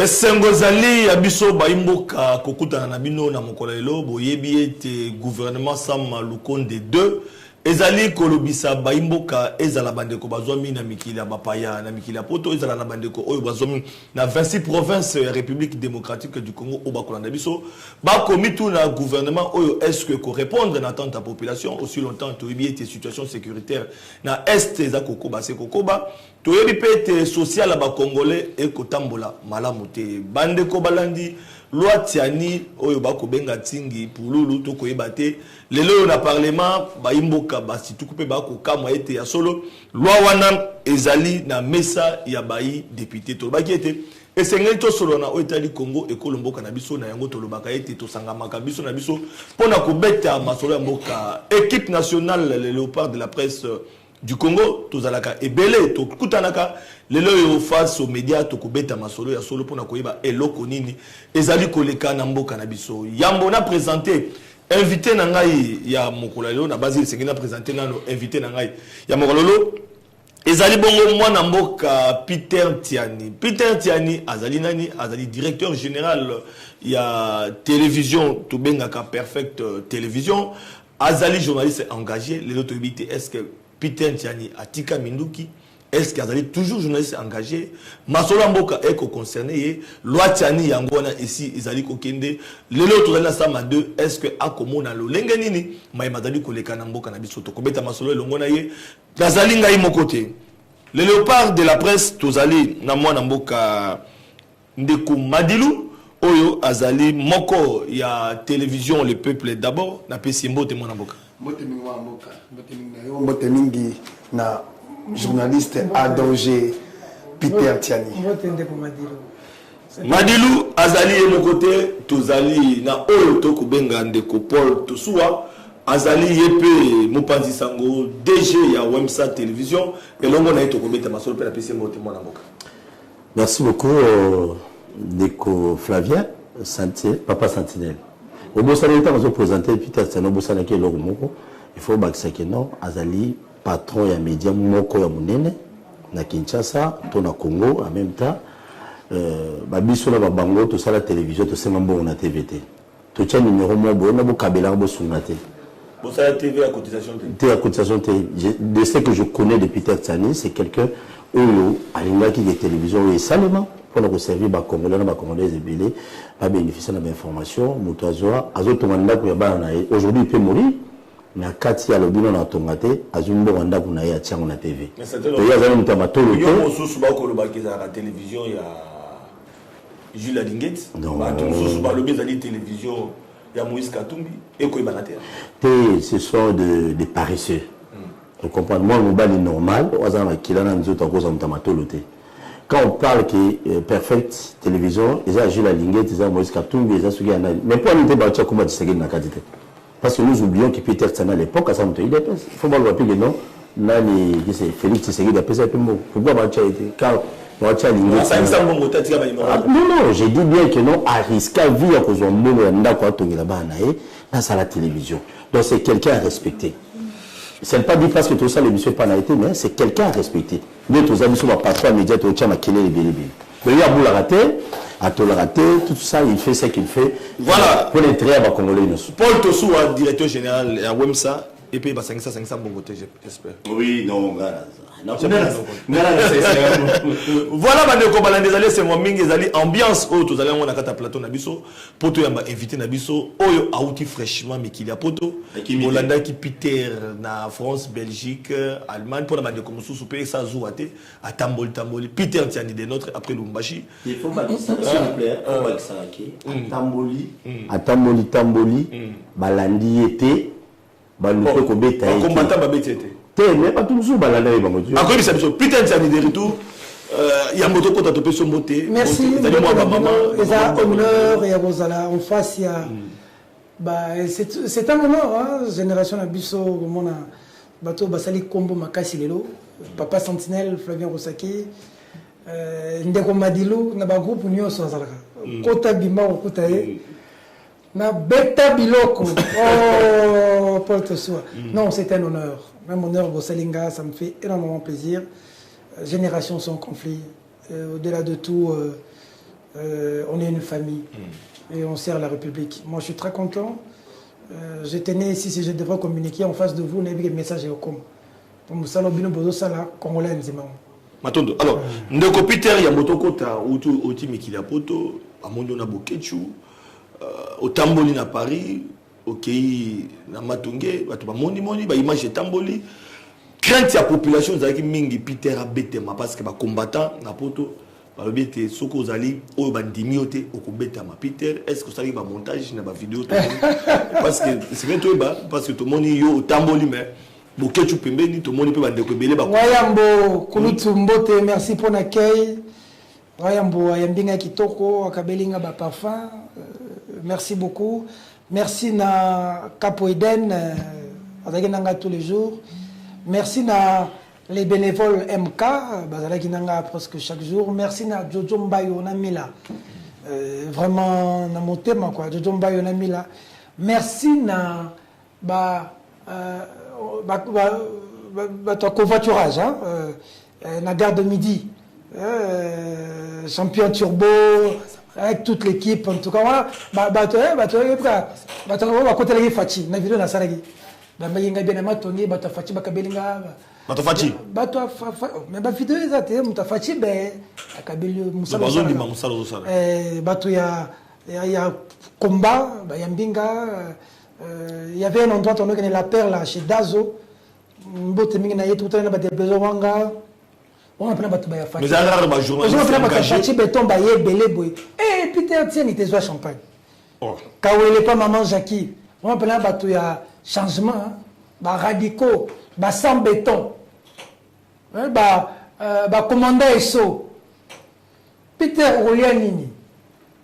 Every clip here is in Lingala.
Esengozali abiso baimboka kokuta na bino na mokolelo boyebi ete gouvernement Sama Lukonde 2 ezali kolobisa baimboka ezala bandeko bazwami na mikili ya bapaya na mikili ya poto ezala na bandeko oyo bazwami na 26 provinces ya République démocratique du Congo au bakolanda biso bakomi tout na gouvernement oyo est-ce que ko répondre na attente à population aussi longtemps toyebi ete situation sécuritaire na est za kokoba se kokoba toyebi pete social ba congolais e kotambola malamu te bandeko balandi loi tiani oyo bakobenga tingi pululu to koyeba te lelo na parlement baimboka basi tukupe bakokamwa ete ya solo loi wana ezali na mesa ya bayi député to baki ete esengeli to solo na oitali Congo ekolomboka na biso na yango tolobaka ete to sangamaka biso na biso pona kobeta masolo ya mboka équipe nationale les léopards de la presse du Congo tozalaka ebele to kutanaka lelo yo face aux médias to kobeta masolo ya solo pona koyeba eloko nini ezali koleka na mboka na biso yambo na présenter invité na ngai ya mokolalo na base sengena présenter nano invité na ngai ya mokolalo ezali bongo mwana mboka Peter Tiani azali nani azali directeur général ya télévision to bengaka Perfect Télévision azali journaliste engagé lelo to bité est-ce que Peter Tiani Atika Minduki est-ce qu'il y a toujours journaliste engagé Masola Mboka est concerné loi Tiani Yangona ici Izali Kokende lelo tozali sama 2 est-ce que akomona lo lengenini mai madali koleka na mboka na biso to kobeta masolo elongona ye nazali ngai mokote le léopard de la presse tozali na mwana mboka Ndeku Madilu oyo azali moko ya télévision le peuple d'abord na pesi mbote mwana mboka Motemingi na journaliste adongé Peter Tiani. Madilu azali e mon côté tozali na oyo to kubenga ndeko Paul Tosua azali yepe mopanzi sango DG ya Wemsa Télévision et longo na to kobeta masolo pe na pesi mbote mwana mboka. Merci beaucoup ndeko Flavien Santé Papa Sentinelle. Au Bossana on va présenter Peter Tiani au Bossana qui est logo moko. Il faut bakisa que non azali patron ya média moko ya munene na Kinshasa to na Congo en même temps babiso na babango to sala télévision to senga mbongo na TVT to tia numéro mo bo na bo kabela bo sunate bo sala TV à cotisation de ce que je connais de Peter Tiani c'est quelqu'un oyo alinga qui de télévision et seulement pour nous servir ba congolais na ba congolais ebele ba bénéficier na information motoazwa azotomanda ko ya bana aujourd'hui il peut mourir na kati ya lobino na tongate azumbo wanda kuna ya tiango na TV. To yazana mutamatolo to. Yo mosusu ba ko loba kiza la télévision ya Jules Adinguet. Ba to mosusu ba lobi zali télévision ya Moïse Katumbi et ko ibana terre. Ce sont des paresseux. Vous comprenez moi le bali normal wazana kilana nzoto akoza mutamatolo te. Quand on parle que Perfect Télévision, ils ont Jules Adinguet, ils ont Moïse Katumbi, ils ont suivi mais pour nous débattre comment tu sais na kadite. Parce que nous oublions que Peter Tiani à l'époque, à sa montée, il faut pas le rappeler que non, là, c'est Félix Tshisekedi a pesé un peu mot. Pourquoi Bacha était car Bacha non, j'ai dit bien que non, à risque à vie à cause de mon monde, quoi, ton là-bas, là, c'est la télévision. Donc c'est quelqu'un à respecter. C'est pas dit parce que tout ça, l'émission n'est pas été, mais c'est quelqu'un à respecter. Nous, tous amis, sont parfois médias, tout le temps, à quel est le bébé. Mais il y a beau la rater. À tout le rater, tout ça, il fait ce qu'il fait. Voilà. Pour l'intérêt à Congolais. Paul Tosua, directeur général à Wemsa, et puis 500 bon côté, j'espère. Oui, non, voilà. Voilà, bandeko balande zali c'est moi mingi zali ambiance oyo tozali on a kata plateau na biso poto yamba invité na biso oyo auti fraîchement mikili ya poto bolanda ki Peter na France Belgique Allemagne pour la bandeko mususu pe sa zuate atamboli Peter Tiani de notre après Lumbashi il faut battre ça s'il vous plaît on va ça atamboli balandi été balupe ko beta été combattant ba beta été mais pas tout le balanda et bango encore une fois Peter Tiani de retour il y a moto kota topé son beauté merci les honneur et abozala en face il y a c'est un honneur hein génération abiso mona bato basali kombo makasi lelo Papa Sentinelle Flavien Rosaki ndeko Madilu na ba groupe nyonso azalaka kota bima okuta na beta biloko oh Paul Tosua non c'est un honneur même honneur Bosalinga ça me fait énormément plaisir génération sans conflit au-delà de tout on est une famille et on sert la République. Moi, je suis très content. J'étais né ici, si je devrais communiquer en face de vous, n'avez pas de message et au com. Pour nous saluer, nous bozo sala congolais nzima. Matondo. Alors, ndeko Peter ya motokota uti mikili poto, amondo na bokechu, au Tamboli na Paris, OK na Matungé, batu ba moni ba image Tamboli. Crainte ya population zaki mingi Peter abetema parce que ba combattant na poto balobete soko zali o bandimi ote okobeta ma Peter, est-ce que ça va montage na ba vidéo parce que c'est vrai toi parce que tout le monde yo Tamboli mais bokechu pembeni tout le monde peut bandeko belé ba Wayambo kulutu mbote, merci pour l'accueil. Wayambo ayambinga kitoko akabelinga ba parfum, merci beaucoup. Merci na Capo Eden azaki nanga tous les jours. Merci na les bénévoles MK bazalaki nanga presque chaque jour. Merci na Jojo Mbayo na Mila. Vraiment na motema quoi, Jojo Mbayo na Mila. Merci na ton covoiturage hein, na gare de midi. Champion Turbo avec toute l'équipe en tout cas voilà côté la Fachi na vidéo na saragi ba mayenga bien na tongi bato Fachi bakabelinga bato Fachi mais ba vidéo ezate muta Fachi be akabeli musala bazo ndima musala zo bato ya combat ba yambinga il y avait un endroit on a la perle chez Dazo mbote mingi na yetu tana ba de bezo wanga. On a plein de Fachi. Mais alors, les journalistes engagés. Et Peter, tiens, il était champagne. Quand il n'est pas maman Jackie, on a plein de changement, radicaux, sans béton, commandant SO. Peter Olianini.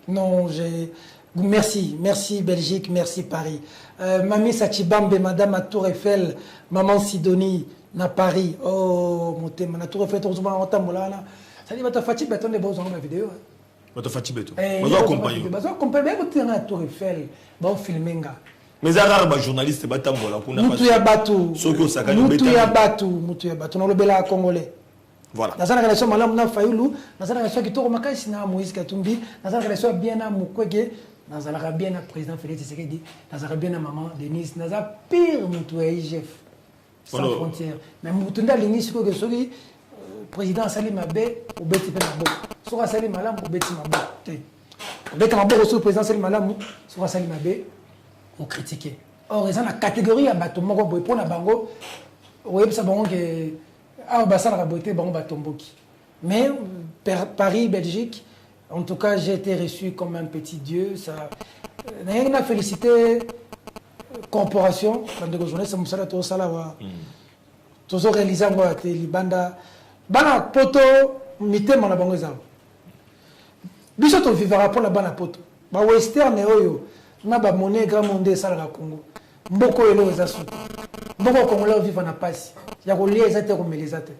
Non, merci Belgique, merci Paris. Mamie Sachibambe, Madame à Tour Eiffel, Maman Sidonie. Na Paris, oh mon thème, na tour fait tout souvent en temps là. Ça dit va te fatiguer béton des beaux la vidéo. Va te fatiguer béton. Vas accompagner. Vas accompagner mais tu na tour Eiffel, bon filminga. Mais arara ba journaliste ba tambola kuna pas. Mutu ya batu. Soko sakani mutu ya batu na lobela congolais. Voilà. Na sana relation malamu na Fayulu, na sana relation kitoko makasi na Moïse Katumbi, na sana relation bien na Mukwege, na sana bien na président Félix Tshisekedi, na sana bien na maman Denise, na za pire mutu ya IGF. Sans frontières. Mais Moutunda l'initié que celui président Salim Abé au Beti Penabo. Sera Salim Malam au Beti Mabo. Au Beti Mabo aussi le président Salim Malam sera Salim Abé au critiquer. Or ils ont la catégorie à bateau moko boy pour la bango. Oui ça bango que ah bah ça la raboté bango batomboki. Mais Paris Belgique en tout cas j'ai été reçu comme un petit dieu ça. N'a rien à féliciter. Corporation, bande de journée, c'est mon salaire, tout ça là. Tout ça réalisé en quoi, banda, bana poto, mité mon abango zao. Biso to vivra pour la bana poto. Ba western et oyo, na ba monnaie grand monde ça la Congo. Mboko elo ezasu. Mboko Congolais vivre na passe. Ya ko lié ezate ko melezate.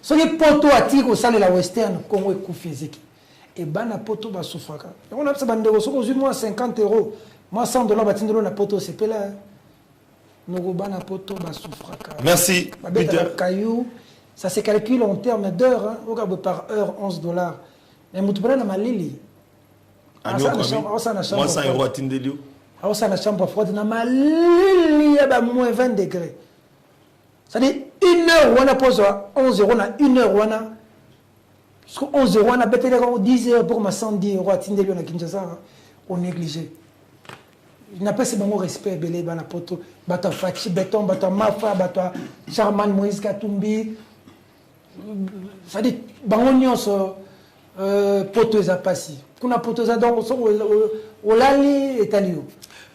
So les poto atiko sale la western Congo e ku physique. Et bana poto ba soufaka. On a ça bande de so moi 50 €. Moi, $100, batindro na poto, c'est pas là. Merci. Peter. Ça se calcule en termes d'heures. Hein. Par heure, $11. Mais vous avez un malili. Moi, 100 € à Tindelio. Alors, ça, la chambre froide, na malili, il y a moins 20 degrés. C'est-à-dire, 1 heure, on a posé 11 €, on a 1 heure, on a 11 €, on a bêté 10 € pour ma 110 € à Tindelio, na Kinshasa, on négligé. Il n'a pas ce bon respect, belé, bana poto, bato Fachi, béton, bato Mafa, bato Charman, Moïse Katumbi. Ça dit, bangonio so poto eza passi. Kuna poto eza donc au lali etalio.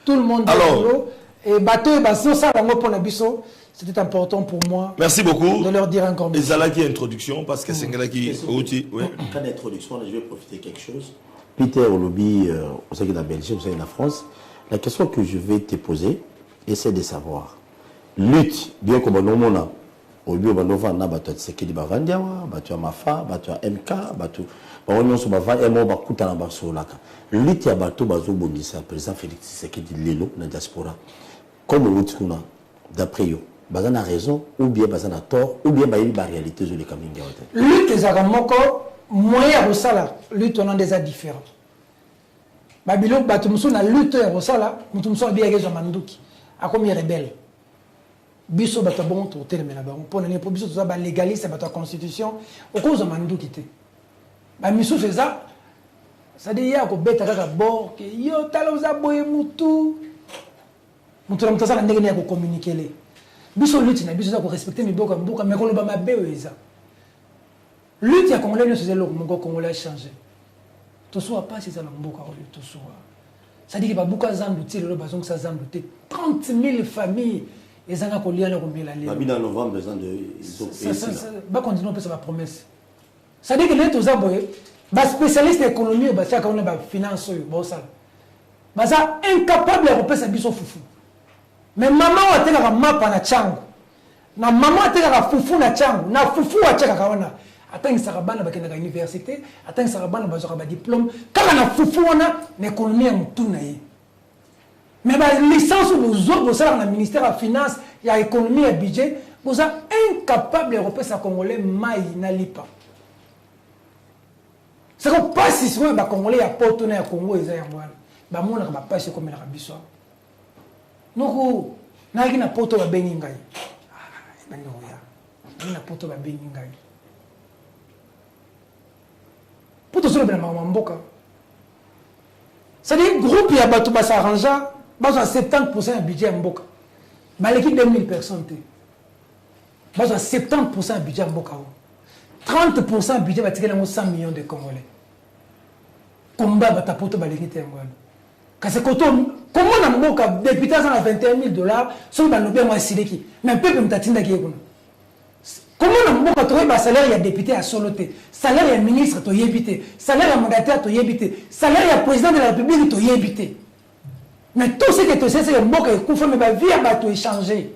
Tout le monde alors et bato et baso ça bango pour na biso. C'était important pour moi. Merci beaucoup. De leur dire encore merci. Et ça là qui est introduction parce que c'est un gars qui outil. Oui. Quand d'introduction, je vais profiter de quelque chose. Peter Olobi, au sein de la Belgique, au sein de la France. La question que je vais te poser, essaie de savoir. Lutte, bien comme on a, au lieu de nous vendre, bateau de Sekedi Bavandiawa, bateau à Mafa, bateau à MK, bateau, on se va vendre, et moi, bakuta na baso laka. Lutte à bateau, bazo bonisa, président Félix Sekedi Lelo, na diaspora. Comme on dit, d'après eux, bazan a raison, ou bien bazan a tort, ou bien bayi la réalité de l'Ekaminga. Lutte, les aramoko, moyen à ça là, lutte, on a des différents. Babylone, Batumso, na lutte, Rosala, Mutumso, a bien raison, Manduki. A combien rebelle? Biso, Batabon, tout le monde, pour ne pas biso, tout ça, légaliste, la constitution, au cause de Manduki. Bamiso, c'est ça. Ça dit, il y a un bête à bord, que yo, taloza, boye, moutou. Moutou, la moutou, n'a pas communiqué. Biso, lutte, n'a biso, respecter mes boka, mais qu'on le bat ma béoïsa. Lutte, il y a Congolais, c'est le Congolais a changé. Tout soit pas si ça n'a pas tout soit. Ça dit qu'il y a beaucoup de gens qui ont 30 000 familles. Et ça a collé à la combien l'année. En novembre, besoin de. Ça va continuer à faire sa promesse. Ça dit que les tous les spécialistes d'économie, les finances, ils sont incapables de repérer sa biso foufou. Mais maman a été la map na chango. Na maman a été la foufou na chango. Na foufou a été la kawana. Attends que ça rabane à l'université, attends que ça rabane à diplôme. Quand on a foufou, on a l'économie à moutoune. Mais la licence ou nous autres, vous avez le ministère de la Finance, il y a l'économie et le budget, vous êtes incapables de repérer ça Congolais, maï n'allie pas. C'est qu'on passe ici, les Congolais, il y a pas tourné à Congo, ils ont bah moi on n'a pas ce comme la Rabissoa. Nous, n'a pas poto ba beningai. Ah, n'a poto ba beningai. Pour tout ça, il y a un mboka. C'est-à-dire, groupe, il y a bateau qui s'arrange, il y a 70% de budget en mboka. Mais l'équipe de 2000 personnes, il y a 70% de budget en mboka. 30% de budget va tirer 100 millions de Congolais. Combat va tapoter l'équipe de Congolais. Parce que comment on a mboka, député à $21 000, si on a le bien, mais un peu comme Tatinda qui est. Comment on a un salaire, il y a député à Soloté, salaire, il y a ministre, il y a évité, salaire, il y a mandataire, il y a évité, salaire, il y a président de la République, il y a évité. Mais tout ce que tu sais, c'est que Mboka est conforme, mais vie à échanger.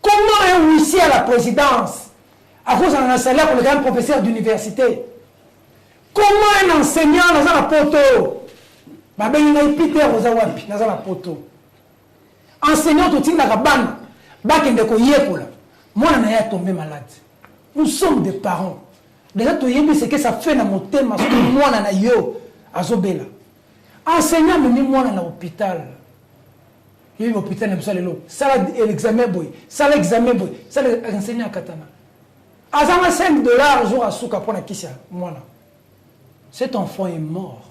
Comment un huissier à la présidence, à cause d'un salaire pour le grand professeur d'université? Comment un enseignant dans un poteau? Il y a Peter Rosawapi dans un poteau. Enseignant, tu tiens la banne, bakende ko yekola. Moi, je suis tombé malade. Nous sommes des parents. Déjà, tu sais ce que ça fait dans mon thème, parce que moi, je suis à Zobela. Enseignant, je suis à l'hôpital. Je suis à l'hôpital, je suis à l'hôpital. Ça, l'examen, ça, l'examen, ça, l'enseignant à Katana. À 5 $ jour à Souka pour la Kissia. Cet enfant est mort.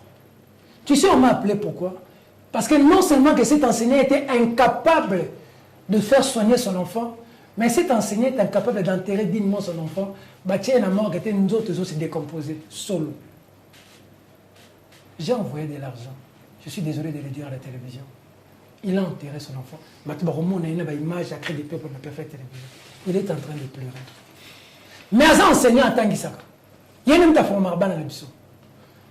Tu sais, on m'a appelé pourquoi? Parce que non seulement que cet enseignant était incapable de faire soigner son enfant, mais cet enseignant est incapable d'enterrer dignement son enfant. Bâtir la mort qui était nous autres se décomposer solo. J'ai envoyé de l'argent. Je suis désolé de le dire à la télévision. Il a enterré son enfant. On a une image à créer des peuples pour la parfaite télévision. Il est en train de pleurer. Mais à enseignant en tant qu'Isaka, il y a même ta forme dans la biso.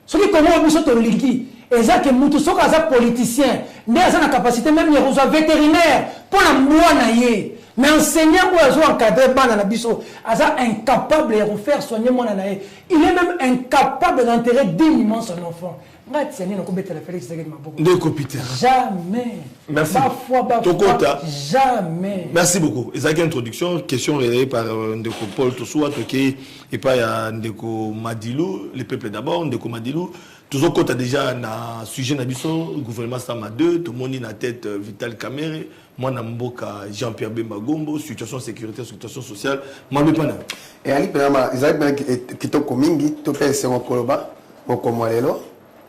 Ce qui comment on biso to liki, et ça que mutu soka za politicien, mais ça na capacité même il reçoit vétérinaire pour la moine. Mais enseignant pour les encadrer dans la biso, incapable de refaire soigner mon anaïe. Il est même incapable d'enterrer dignement son enfant. Jamais. Merci. Jamais. Merci beaucoup. Et ça, une introduction, question relayée par Ndeko Paul Tosoua, et pas Ndeko Madilou, le peuple d'abord, Ndeko Madilou. Toujours quand tu as déjà un sujet le gouvernement Sama 2, tout le monde a tête Vital Kamere, moi Namboka Jean-Pierre Bemba Gombo, situation sécurité, situation sociale, moi je pas. Et Ali Pena, Isaac qui t'a commingi, tu peux essayer de koloba, au Komolelo,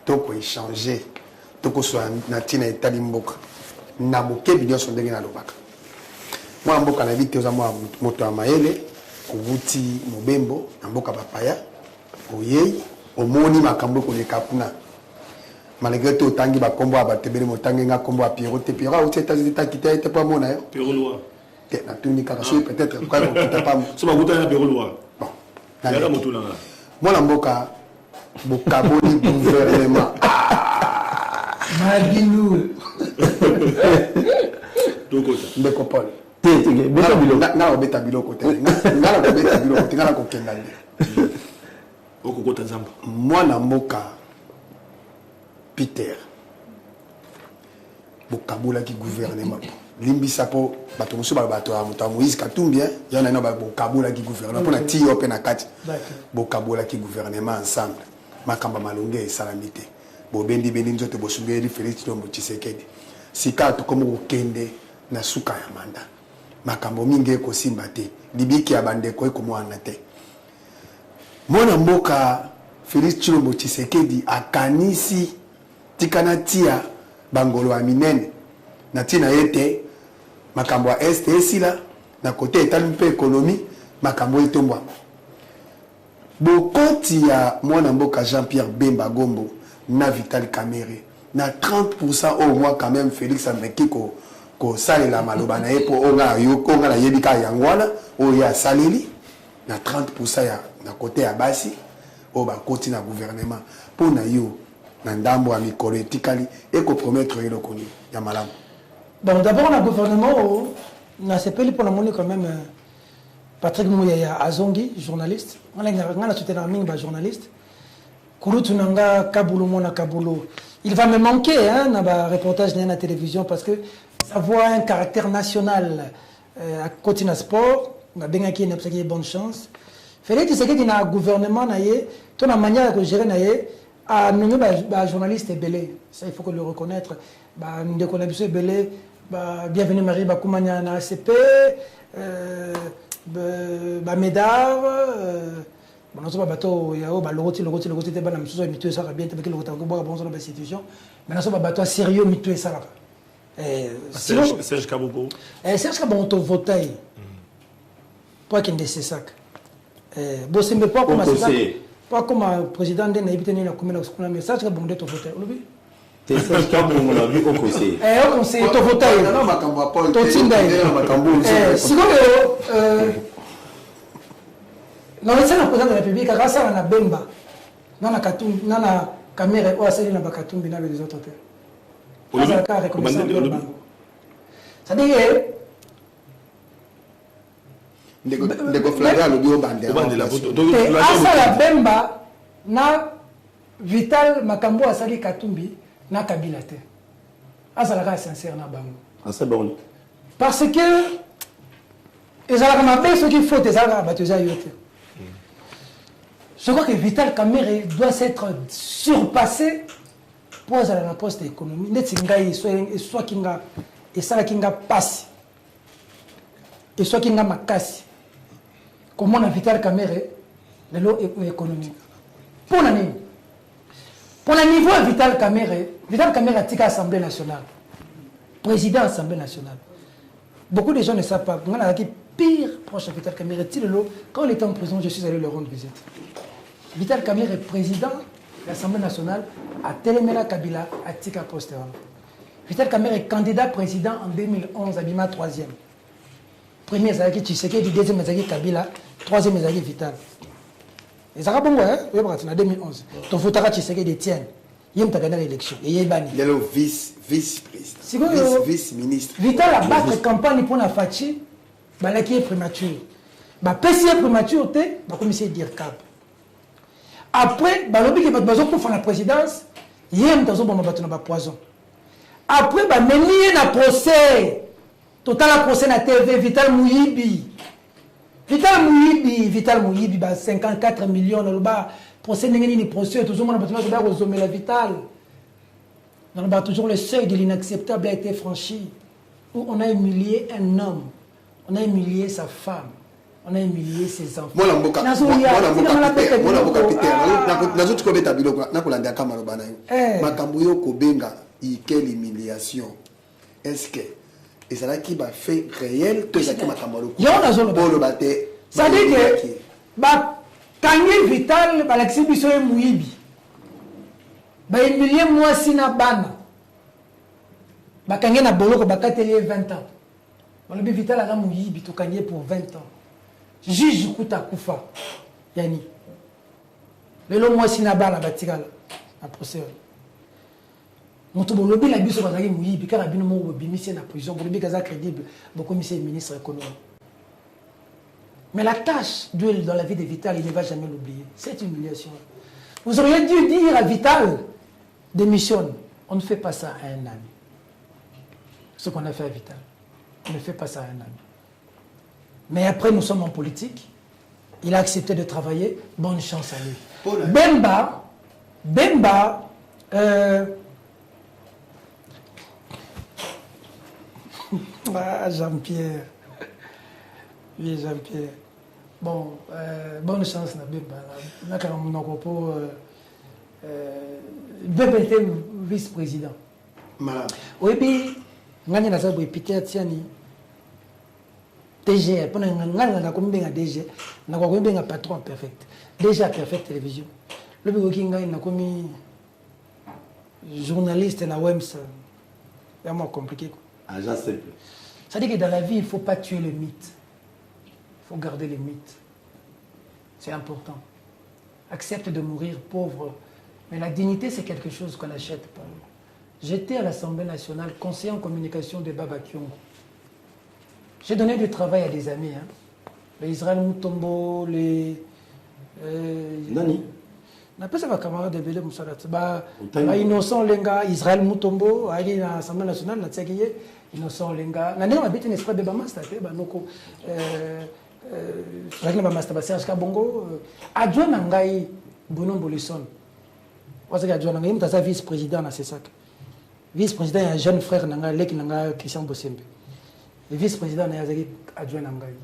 tu peux échanger, tu peux soit natina et talimboka, naboke bidon son dégain à l'obaka. Moi Mboka na vite aux amours moto amaele, Kuvuti Mobembo, Mboka Papaya, Oyei. Au moni makambo ko le kapuna malgré tout tangi ba kombo abatebele motangi nga kombo a Pierrot te Pierrot aux États-Unis ta quitté te pas mona yo Pierrot Loire te na tuni ka so peut-être quoi on peut pas so ba gutana Pierrot Loire bon yala motuna moi la mboka bokaboni gouvernement Madilou toko ndeko Paul beta bilo na obeta bilo côté na obeta bilo côté na ko kendali moi na mboka Peter bokabola ki gouvernement limbisa po bato musu ba bato ya Moïse Katumbi ya na ba bokabola ki gouvernement pour na ti open na kati bokabola ki gouvernement ensemble makamba malonge et salamité bobendi bendi nzoto bosungeli Félix Tshilombo Tshisekedi sika to comme okende na suka ya manda makambo mingi ko simba te libiki ya bandeko ko mwana te mona mboka Félix Tshilombo Tshisekedi akanisi tikana tia bangolo ya minene na tina yete makambo ya est esila na kote etali mpe ekonomi makambo etombwa bokoti ya mwana mboka Jean-Pierre Bemba Gombo na Vital Kamerhe na 30% au moins quand même Félix ameki ko salela maloba na yepo onga na yebika yangwana o ya saleli na 30% ya na côté ya basi o ba koti na gouvernement pour na yo na ndambo ya mikolo etikali et ko promettre yo koni ya malamu. Bon, d'abord on a gouvernement na sepeli pour la monnaie quand même Patrick Mouyaya Azongi journaliste on a soutenu un mingi journaliste Kouroutunanga Kaboulou Mona Kaboulou. Il va me manquer hein, dans le reportage de la télévision parce que ça voit un caractère national à côté du sport. On a bien qui une bonne chance. Félix Tshisekedi na gouvernement na yé, ton la manière de gérer na yé, a nommé ba journaliste belé. Ça il faut que le reconnaître. Ba nous connaissons belé. Ba bienvenue Marie Bakoumania na ACP, ba Médard. Bon, nous sommes bateau, il y a le rôti, t'es pas la même chose, mitué ça bien, t'es pas le rôti, bon, dans la situation. Mais nous sommes bateau sérieux, mitué ça là. Serge Kabogo. Serge Kabogo, on te votait. Pas qu'il y ait des sacs. Bon, c'est pas comme ça. Pas comme président de l'État, il y a combien de mais Serge Kabogo, on te votait. C'est Serge Kabogo, on l'a vu au conseil. Au conseil, on te votait. Non, ma cambo pas. Sinon, non, c'est le président de la République, grâce à la Bemba, dans la caméra, ou à celle de la Bakatumbi, dans les autres hôtels. Ça, c'est reconnaissant. C'est-à-dire que la Bemba, na Vital Makambo Asali Katumbi, na Kabila te. C'est sincère na bango. C'est bon. Parce que ils ont ce qu'il faut, ils ont je crois que Vital Kamerhe doit s'être surpassé pour aller à la poste économique. Soit kinga et ça kinga passe et soit kinga makasi. Comment on a Vital Kamerhe le lot économique. Pour le niveau de Vital Kamerhe a tika Assemblée nationale, président de l'Assemblée nationale. Beaucoup de gens ne savent pas. On a qui pire proche de Vital Kamerhe. Quand il était en prison, je suis allé le rendre visite. Vital Kamerhe est président de l'Assemblée nationale à Télémela Kabila à Tika Posteron. Vital Kamerhe est candidat président en 2011 à Bima 3e. Premier Zaki Tshisekedi, deuxième Zaki Kabila, troisième Zaki Vital. Et ça va bon, hein? En 2011. Ton photographe Tshisekedi Etienne. Il y a gagné l'élection. Il est banni. Il est le vice-président. Vice-ministre. Vital a battu campagne pour la Fachi, qui est prématuré. PCA est prématuré, comme il dire cap. Après, balobi qui va pour faire la présidence, il y a un poison. Après, il y a un procès. Total procès na TV, Vital Mouyibi. Vital Mouyibi, 54 millions, le procès n'est procès, toujours on a la Vital. On a toujours le seuil de l'inacceptable a été franchi. Où on a humilié un homme, on a humilié sa femme. On a humilié ses enfants. Moi, quelle humiliation. Est-ce que et ça qui va faire réel tout ça qui m'a camarade. Ça dit que quand Vital l'exhibition est Mouyibi. Humilié moi si na bana. Quand na boloko bakatelier 20 ans. Le Vital a Mouyibi to kanye pour 20 ans. Juge Kouta Koufa. Yani. Le long moi si na bana batikala na procès. Moto bolobi la biso bazaki Mouyibi car abino mo bimisi na prison bolobi kaza crédible beaucoup monsieur ministre économique. Mais la tâche d'huile dans la vie de Vital, il ne va jamais l'oublier. Cette humiliation. Vous auriez dû dire à Vital, démissionne. On ne fait pas ça à un ami. Ce qu'on a fait à Vital. On ne fait pas ça à un ami. Mais après, nous sommes en politique. Il a accepté de travailler. Bonne chance à lui. Bemba, Jean-Pierre. Oui, Jean-Pierre. Bon, bonne chance, Bébé était vice-président. Malade. Oui, puis, ngani na sabu Peter Tiani. DG, pendant ngani na combien DG, na combien patron perfect. Déjà perfect télévision. Le bureau qui ngani na commis journaliste na WEMS. C'est moins compliqué. Agent simple. Ça dit que dans la vie, il ne faut pas tuer les mythes. Il faut garder les mythes. C'est important. Accepte de mourir pauvre. Mais la dignité, c'est quelque chose qu'on n'achète pas. J'étais à l'Assemblée nationale, conseiller en communication de Baba Kyongo. J'ai donné du travail à des amis. Hein. Les Israël Moutombo, les... Nani? On appelle ça ma camarade de Bélé Moussalat. Innocent Lenga, Israël Moutombo, à l'Assemblée nationale, la Tsekiye, Innocent Lenga. On a habité, n'est-ce pas, Beba Masta, Banoko. Serge Kabongo. Adjoint Nangaï, Bonon Bolisson. Parce que Adjoint Nangaï, c'est vice-président dans ces sacs. Vice-président, il y a un jeune frère Nangaï, qui est Christian Bossembe. Le vice-président, il y a Adjoint Nangaï.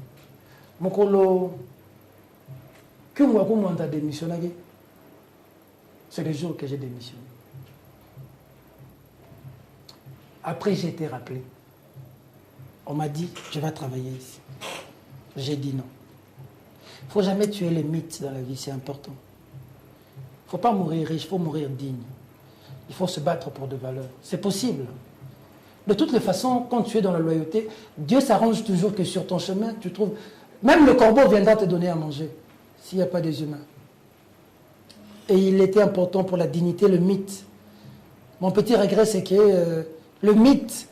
Mokolo, que moi, comment on a démissionné? C'est le jour que j'ai démissionné. Après, j'ai été rappelé. On m'a dit, je vais travailler ici. J'ai dit non. Il ne faut jamais tuer les mythes dans la vie, c'est important. Il ne faut pas mourir riche, il faut mourir digne. Il faut se battre pour des valeurs. C'est possible. De toutes les façons, quand tu es dans la loyauté, Dieu s'arrange toujours que sur ton chemin, tu trouves... Même le corbeau viendra te donner à manger, s'il n'y a pas des humains. Et il était important pour la dignité, le mythe. Mon petit regret, c'est que le mythe...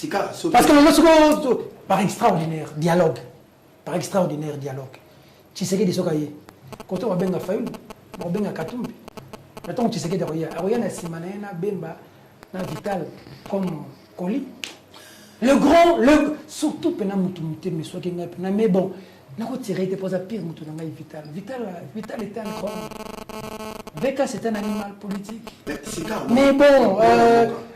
Parce que le par extraordinaire dialogue. Par extraordinaire dialogue. Tu sais que des sokaye. Quand on va bien faire, on va bien katumbi. Maintenant, tu sais que des roya. Roya na simana na bemba na vital comme colis. Le grand, surtout pena mutumité mais soit qu'il n'a mais bon. N'a pas tiré des poses à pire mutunanga vital. Vital était un grand. Veka c'est un animal politique. Mais bon,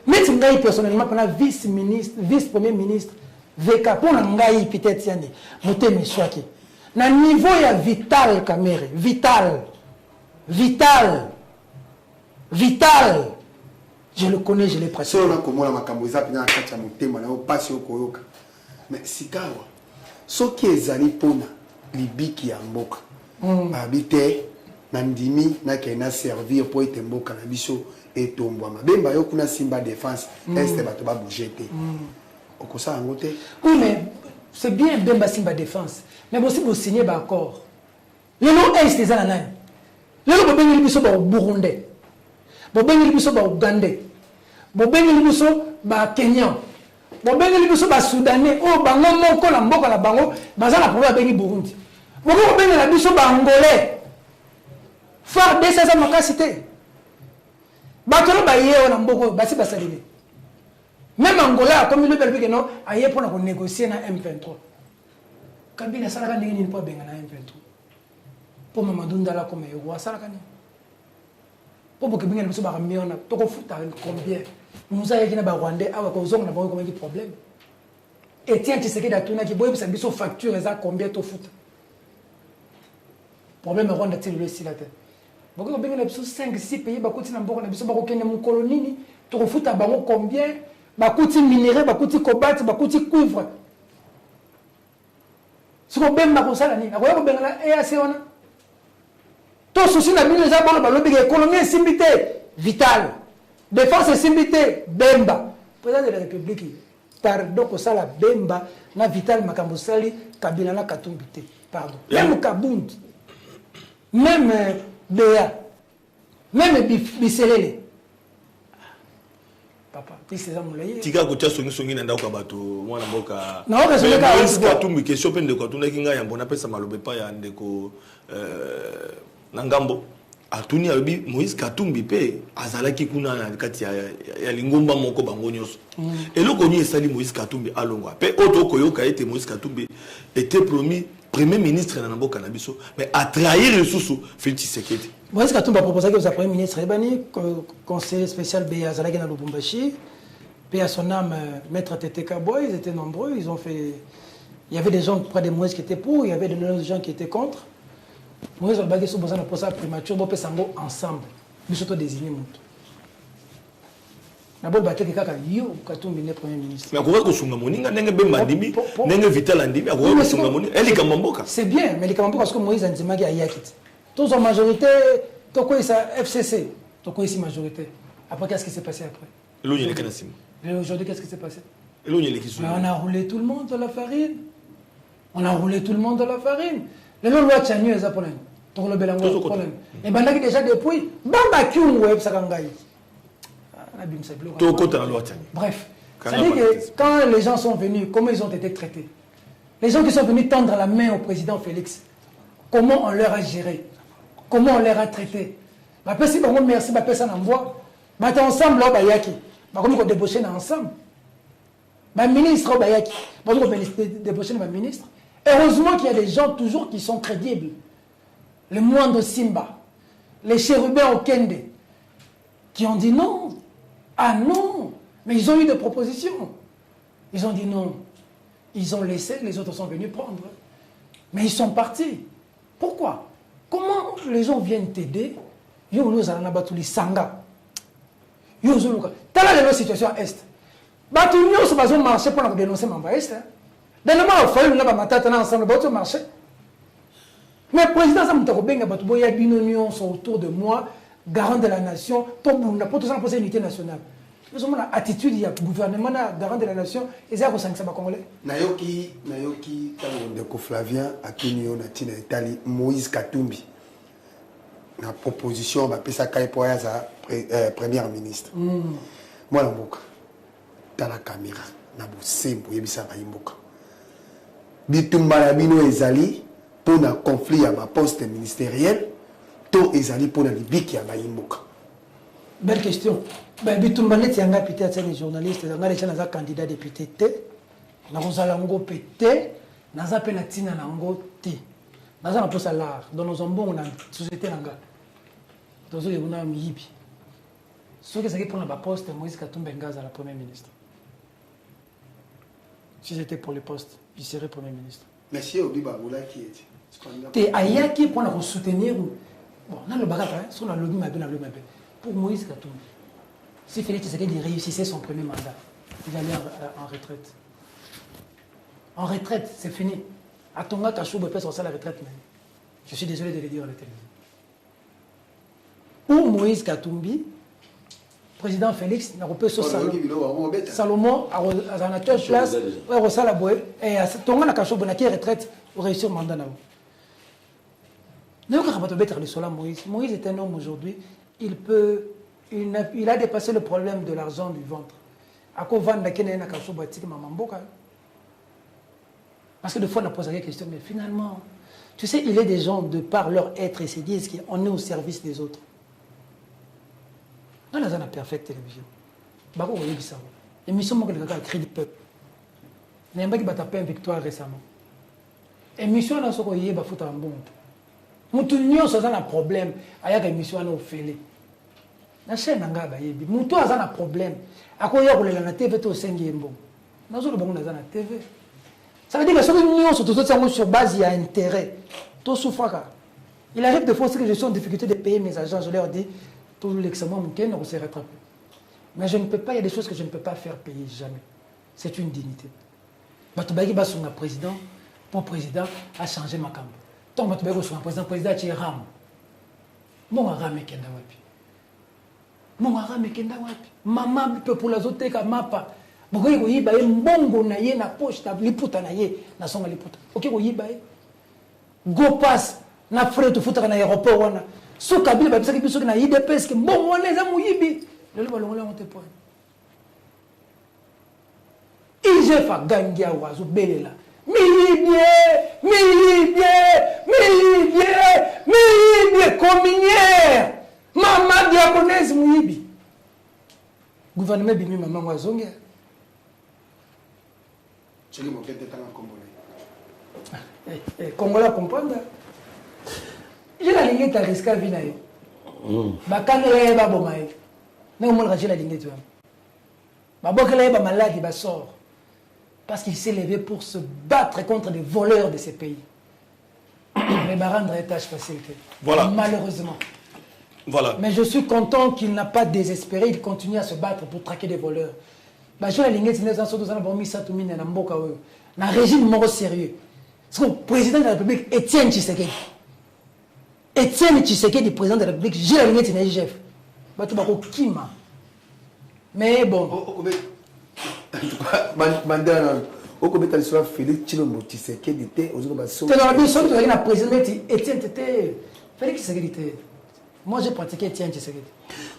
mais tu m'as personnellement pendant vice-ministre, vice-premier ministre. Veka pour n'engayer peut-être yani. Moté mais soit qui. Na niveau il y a vital caméré, vital. Je le connais, je l'ai pratiqué. Solo comme la makamboza pina kacha motema na opasi okoyoka. Mais sikawa. Soki ezali pona libiki ya mboka. Habité nandimi na kena servir pour être mboka na biso etombwa. Bemba yo kuna Simba Défense est bato ba bouger. Okosa ngote. Oui mais c'est bien Bemba Simba Défense. Mais aussi vous signer ba accord. Le nom est des ananani. Le nom bobengi biso ba Burundi. Bobengi biso ba Ougandais. Bobengi biso ba Kenyan. Bobengi biso ba Soudanais. Oh bango moko la mboka la bango bazala problème bengi Burundi. Bobengi la biso ba Angolais. Faire des ça makasité. Batolo ba yé na mboko basi basalini. Même Angola comme le belbe que non aye pour négocier na M23. Kabila salaka ndenge ni po benga na M23. Pour Mamadou Ndala comme roi salaka ni. Pour que bien biso ba miona to ko futa combien. Nous avons dit Rwandais awa ko zonga na ba ko problème. Et tiens tu sais que datuna ki boye bisa biso facture za combien to futa. Problème Rwanda ti le si la tête. Boko ko benga biso 5 6 pays ba kuti na mboko na biso ba ko kenya mu colonie to ko futa bango combien ba kuti minerai ba kuti cobalt ba kuti cuivre. Si ko bemba ko sala ni ko benga la EAC ona. Tout souci na bino za bolo ba lobi économie simbité vital. Défense simbité bemba. Président de la République pardon ko sala bemba na vital makambo sali Kabila na katumbité. Pardon. Même Kabundi. Même Béa. Même Biselele. Papa, tu sais ça moulaye. Tika ko tia songi na ndako bato mwana mboka. Na oka songi ka Moïse Katumbi question pen de ko tuna kinga ya mbona pesa malobe pa ya ndeko nangambo. Atuni abi Moïse Katumbi pe azalaki kuna na kati ya lingomba moko bango nyonso. Eloko ni esali Moïse Katumbi alongwa. Pe auto koyoka ete Moïse Katumbi était promis premier ministre na mboka na biso mais à trahir les sous Félix Tshisekedi. Moi est-ce que tu m'as proposé que vous premier ministre Ebani conseiller spécial Béa Zalagi na Lubumbashi, paix à son âme maître Tete Kaboy, ils étaient nombreux, ils ont fait il y avait des gens près de Moïse qui étaient pour, il y avait des gens qui étaient contre. Moïse a bagé sur besoin de poser primature bo pesango ensemble. Nous sommes désignés monto. D'abord baté kaka yo Katumbi le premier ministre. Mais akoka kosunga moninga ndenge bemba ndimi ndenge vital andimi akoka kosunga moninga eli kamamboka. C'est bien mais les kamamboka parce que Moïse andimaki ayakit. Tous en majorité toko isa FCC, toko ici majorité. Après qu'est-ce qui s'est passé après? Aujourd'hui qu'est-ce qui s'est passé? On a roulé tout le monde dans la farine. On a roulé tout le monde dans la farine. Les lois Tchagnou et Zapolen. Donc le Bélango problème. Et ben là déjà depuis Bamba Kyung web Sakangai. Bref, c'est-à-dire que quand les gens sont venus, comment ils ont été traités? Les gens qui sont venus tendre la main au président Félix, comment on leur a géré? Comment on leur a traité? Si on merci, ça n'envoie. Maintenant ensemble là, bayaki. Comment on débauché ensemble? Ma ministre bayaki. Comment on débauché ma ministre? Heureusement qu'il y a des gens toujours qui sont crédibles. Les moines de Simba, les chérubins au Kende, qui ont dit non. Ah non, mais ils ont eu des propositions. Ils ont dit non. Ils ont laissé, les autres sont venus prendre. Mais ils sont partis. Pourquoi? Comment les gens viennent t'aider? Yo nous allons battre les sanga. Yo zuluka. Telle est la situation à Est. Battu nous se basons marché pour nous dénoncer Mamba Est. Dans le moment où il faut nous battre ensemble battre marché. Mais le président ça me t'a bien battu boya binonion sont autour de moi. Garant de la nation, pour tout ça, pour l'unité nationale. Nous avons l'attitude, il y a le gouvernement, garant de la nation, et c'est ça que ça va congolais. Nayoki, Ndeko Flavien, à Kinyo, Natina Italie, Moïse Katumbi. La proposition, on ça pour la première ministre. Moi, la mboka, dans la caméra, na bossé, pour yebisa ba imboka. Bitumba la bino ezali, pour un conflit à ma poste ministériel. Ezali pour la Libye qui a baïmboka. Belle question. Ben Bitumbanet yanga peut-être les journalistes, yanga les gens candidats député T, na rosalango pété, na za penatina nango T. Na za na posa l'art dans nos ambons na société nanga. Tozo yuna miyibi. Ce que c'est pour la poste Moïse Katumbi Ngaza la premier ministre. Si c'était pour le poste, il serait premier ministre. Monsieur Obiba Boula qui est. T ayaki pour nous soutenir. Bon, on a le bagage, on a le lobby, pour Moïse Katumbi, si Félix Tshisekedi réussissait son premier mandat, il allait en retraite. En retraite, c'est fini. À Tonga, Kachou, peut faire ça la retraite même. Je suis désolé de le dire à la télévision. Pour Moïse Katumbi, président Félix, n'a pas fait Salomon, à la place, et à Tonga, Kachou, qui est retraite pour réussir le mandat. Moïse est un homme aujourd'hui, il a dépassé le problème de l'argent du ventre. Parce que des fois on a posé la question, mais finalement, tu sais, il est des gens de par leur être et se disent qu'on est au service des autres. Dans la parfaite télévision, l'émission a créé du peuple. Il y a une victoire récemment. L'émission a fait un bon. Mutu nyonso aza na problème ayaka émission ana ofele na chaîne nanga ba yebi mutu aza na problème akoya kolela na TV to sengi embo nazo lo bango na TV ça veut dire que soki nyonso to tsango sur base ya intérêt to souffraka il arrive de fois que je suis en difficulté de payer mes agents je leur dis tout l'examen mken on se rattraper mais je ne peux pas il y a des choses que je ne peux pas faire payer jamais c'est une dignité bato baki basunga président pour président a changé ma camp. Tant que tu es président, tu es ram. Mon ram est kenda wapi. Mon ram est kenda wapi. Maman peut pour les autres ka mapa. Boko ko yiba e mbongo na ye na poche ta liputa na ye na songa liputa. OK ko yiba e. Go pass na frais to futa na aéroport wana. So kabila ba bisaki biso na IDPS ke mbongo wana za muyibi. Lelo balongola on te point. Ije fa gangia wazo belela. Milibie, communière, maman diaconesse mouibi. Gouvernement bimi maman wazonge. Tu lui moquette de temps en congolais. Congolais comprendre. J'ai la ligne de risque vina yo. Bakangela ba bomaye. Na mo la la ligne tu vois. Ba bokela ba malade ba sort. Parce qu'il s'est levé pour se battre contre les voleurs de ces pays. Mais va rendre tâche facile. Voilà. Malheureusement. Voilà. Mais je suis content qu'il n'a pas désespéré, il continue à se battre pour traquer des voleurs. Bah, je la ligne de 1960, un régime mort sérieux. Parce que le président de la République, Étienne Tshisekedi. Étienne Tshisekedi, président de la République, j'ai la ligne de chef. Bah, tu vas au Kima. Mais bon. Au comité de l'histoire, Félix Tshilombo Tshisekedi était aux autres bastions. Tu as un président, Étienne était. Félix Tshisekedi était. Moi, j'ai pratiqué Étienne Tshisekedi.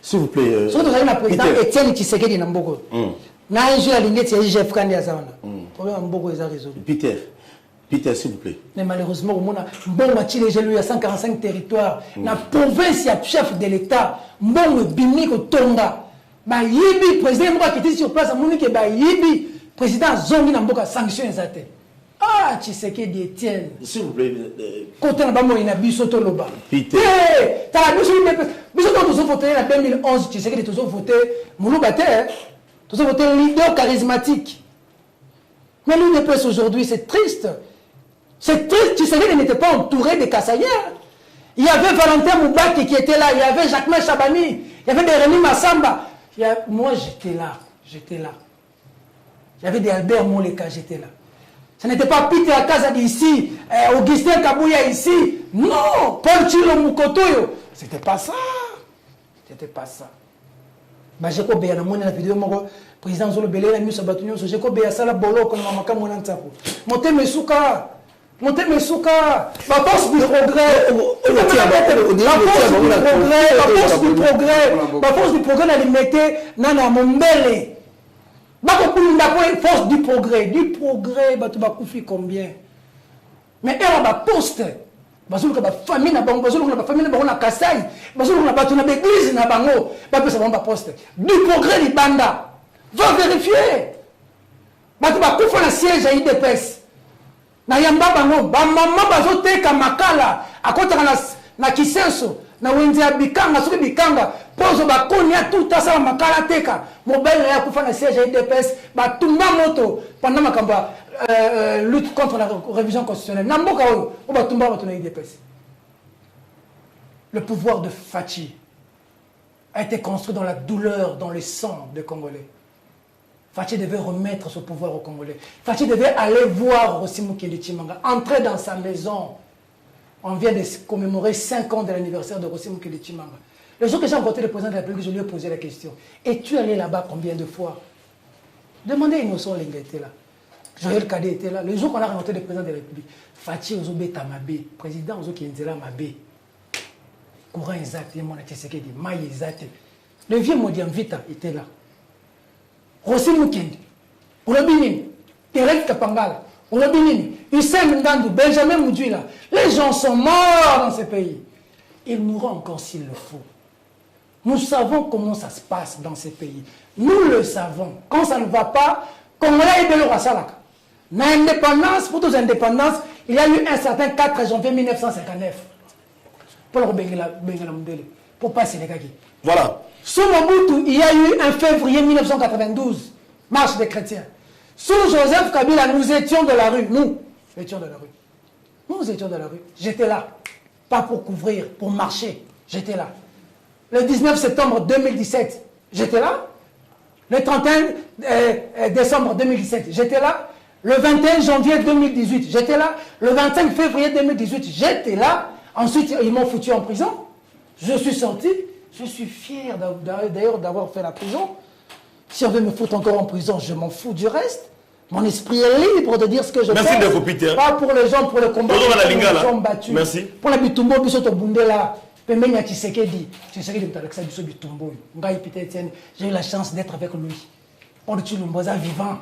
S'il vous plaît. Si vous avez un président Étienne Tshisekedi Namboko. Na je la ligne de chef Kandi Azana. Problème Mboko est résolu. Peter, s'il vous plaît. Mais malheureusement, on a bon Machile, j'ai lu à 145 territoires. La province, il y a chef de l'État. Bon Bimik au Tonga. Bah, Yibi, président Mboka qui était sur place, à Monique, bah, Yibi, président Zongi Namboka, sanction exacte. Ah, Tshisekedi Étienne. S'il vous plaît. Côté là-bas, il y a Bissoto Loba. Peter. Hé, t'as la Bissoto, tous ont voté en 2011, Tshisekedi, tous ont voté, Mouloubate, tous ont voté leader charismatique. Mais l'UDPS aujourd'hui, c'est triste. C'est triste, Tshisekedi n'était pas entouré de Kassaïens. Il y avait Valentin Moubaki qui était là, il y avait Jacquemin Chabani, il y avait des Rémi Massamba. Moi, j'étais là. Il y avait des Albert Moleka, j'étais là. Ce n'était pas Peter Akaza d'ici, Augustin Kabouya ici. Non, Paul Chilo Mukotoyo. C'était pas ça. Bah, j'ai quoi bien la vidéo, mon président Zolo Belé, la mise à Batunio, j'ai quoi bien ça la bolo comme ma maman mon antapo. Monter mes soukas. Bah, force du progrès. Bah, force du progrès, elle mettait nana mon belle. Bah, force du progrès, bah, tu vas couper combien? Mais elle a ma poste. Parce que la famille n'a pas, parce que la famille n'a pas Kassai, parce que la famille n'a pas d'église, n'a pas d'eau, pas que ça va pas poste. Du progrès, les bandas. Va vérifier. Bah, tu vas couper la siège à IDPS. Na yamba bango, ba maman bazo teka makala, akota na kisenso, na wenzi ya bikanga, soki bikanga, pozo ba konya tout ça makala teka. Mobile ya kufa na siège à IDPS, ba tumba moto pendant makamba lutte contre la révision constitutionnelle. Na mboka oyo, o ba tumba moto na IDPS. Le pouvoir de Fachi a été construit dans la douleur, dans le sang des Congolais. Fachi devait remettre ce pouvoir aux Congolais. Fachi devait aller voir Rosimu Kilichimanga, entrer dans sa maison. On vient de commémorer 5 ans de l'anniversaire de Rosimu Kilichimanga. Le jour que j'ai rencontré le président de la République, je lui ai posé la question. Es-tu allé là-bas combien de fois? Demandez à Innocent Lenga était là. Joël Kadé était là. Le jour qu'on a rencontré le président de la République, Fachi Ozobeta Mabé, président Ozo Kienzela Mabé, courant exact, mon Tshisekedi, maille exact. Le vieux Modiam Vita était là. Rosimu Kendi, Olobinini, Terek Kapangala, Olobinini, Hussein Ndandou, Benjamin Moudjouila. Les gens sont morts dans ce pays. Ils mourront encore s'il le faut. Nous savons comment ça se passe dans ces pays. Nous le savons. Quand ça ne va pas, Congolais et Belo Rassalaka. L'indépendance, pour tous indépendances, il y a eu un certain 4 janvier 1959. Pour passer les gars. Voilà. Sous Mobutu, il y a eu un février 1992, marche des chrétiens. Sous Joseph Kabila, nous étions de la rue. Nous étions de la rue. Nous étions de la rue. J'étais là. Pas pour couvrir, pour marcher. J'étais là. Le 19 septembre 2017, j'étais là. Le 31 décembre 2017, j'étais là. Le 21 janvier 2018, j'étais là. Le 25 février 2018, j'étais là. Ensuite, ils m'ont foutu en prison. Je suis sorti. Je suis fier d'ailleurs d'avoir fait la prison. Si on veut me foutre encore en prison, je m'en fous du reste. Mon esprit est libre de dire ce que je pense. Merci de vous, Peter. Pas pour les gens, pour le combat. Pour les gens battus. Merci. Pour la bitumbo, bisoto bundela. Pemenya Tshisekedi. Tshisekedi m'talaksa biso bitumbo. Ngai Peter Etienne, j'ai eu la chance d'être avec lui. On le tue l'umboza vivant.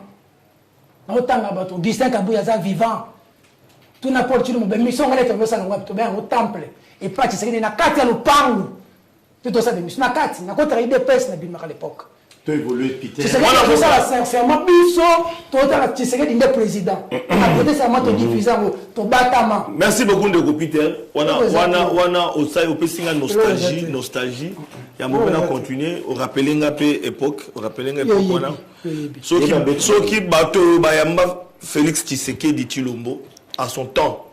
Naotanga bato, Augustin Kabouya vivant. Tout n'importe qui, mais mission on est au temple. Et pas Tshisekedi na kati ya lupangu. Tout ça de mission na kati, na contre IDPS na bimaka à l'époque. Tu évolues, Peter. C'est ça, sincèrement, tu sais qu'il est président. Après, ça m'a diffusé ton bâtiment. Merci beaucoup, Ndeko Peter. On a aussi nostalgie. Il y a un moment à continuer. On rappelle une époque. Ce qui bateau, Félix Tshisekedi Tshilombo, à son temps,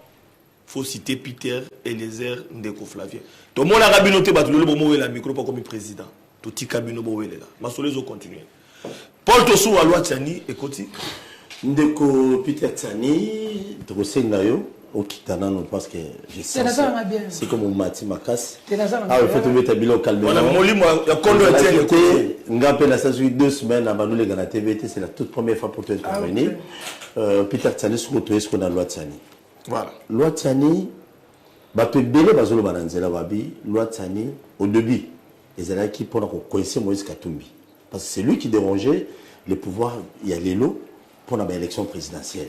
il faut citer Peter Eliezer Ndeko Flavien. Tout le monde a rabinoté, le micro pas comme président. Tout le cabine est là. Ma soleil continue. Paul Tossou à loi Tchani, écoutez. Ndeko Peter Tchani, Drosé Nayo, au Kitana, parce que je sais. C'est comme un Mati Makas. Ah, il faut trouver ta bilan au calme. On a mon livre, il y a Kondo Etienne. Ngapé la saison 2 semaines à Manoulé dans la TVT, c'est la toute première fois pour toi intervenir. Peter Tchani, ce qu'on a loi Tchani. Voilà. Loi Tchani, bateau belé bazolo bananzela babi, loi Tchani, au début. Les Alliés qui pour coincer Moïse Katumbi. Parce que c'est lui qui dérangeait le pouvoir, il y a l'élo pour l'élection présidentielle.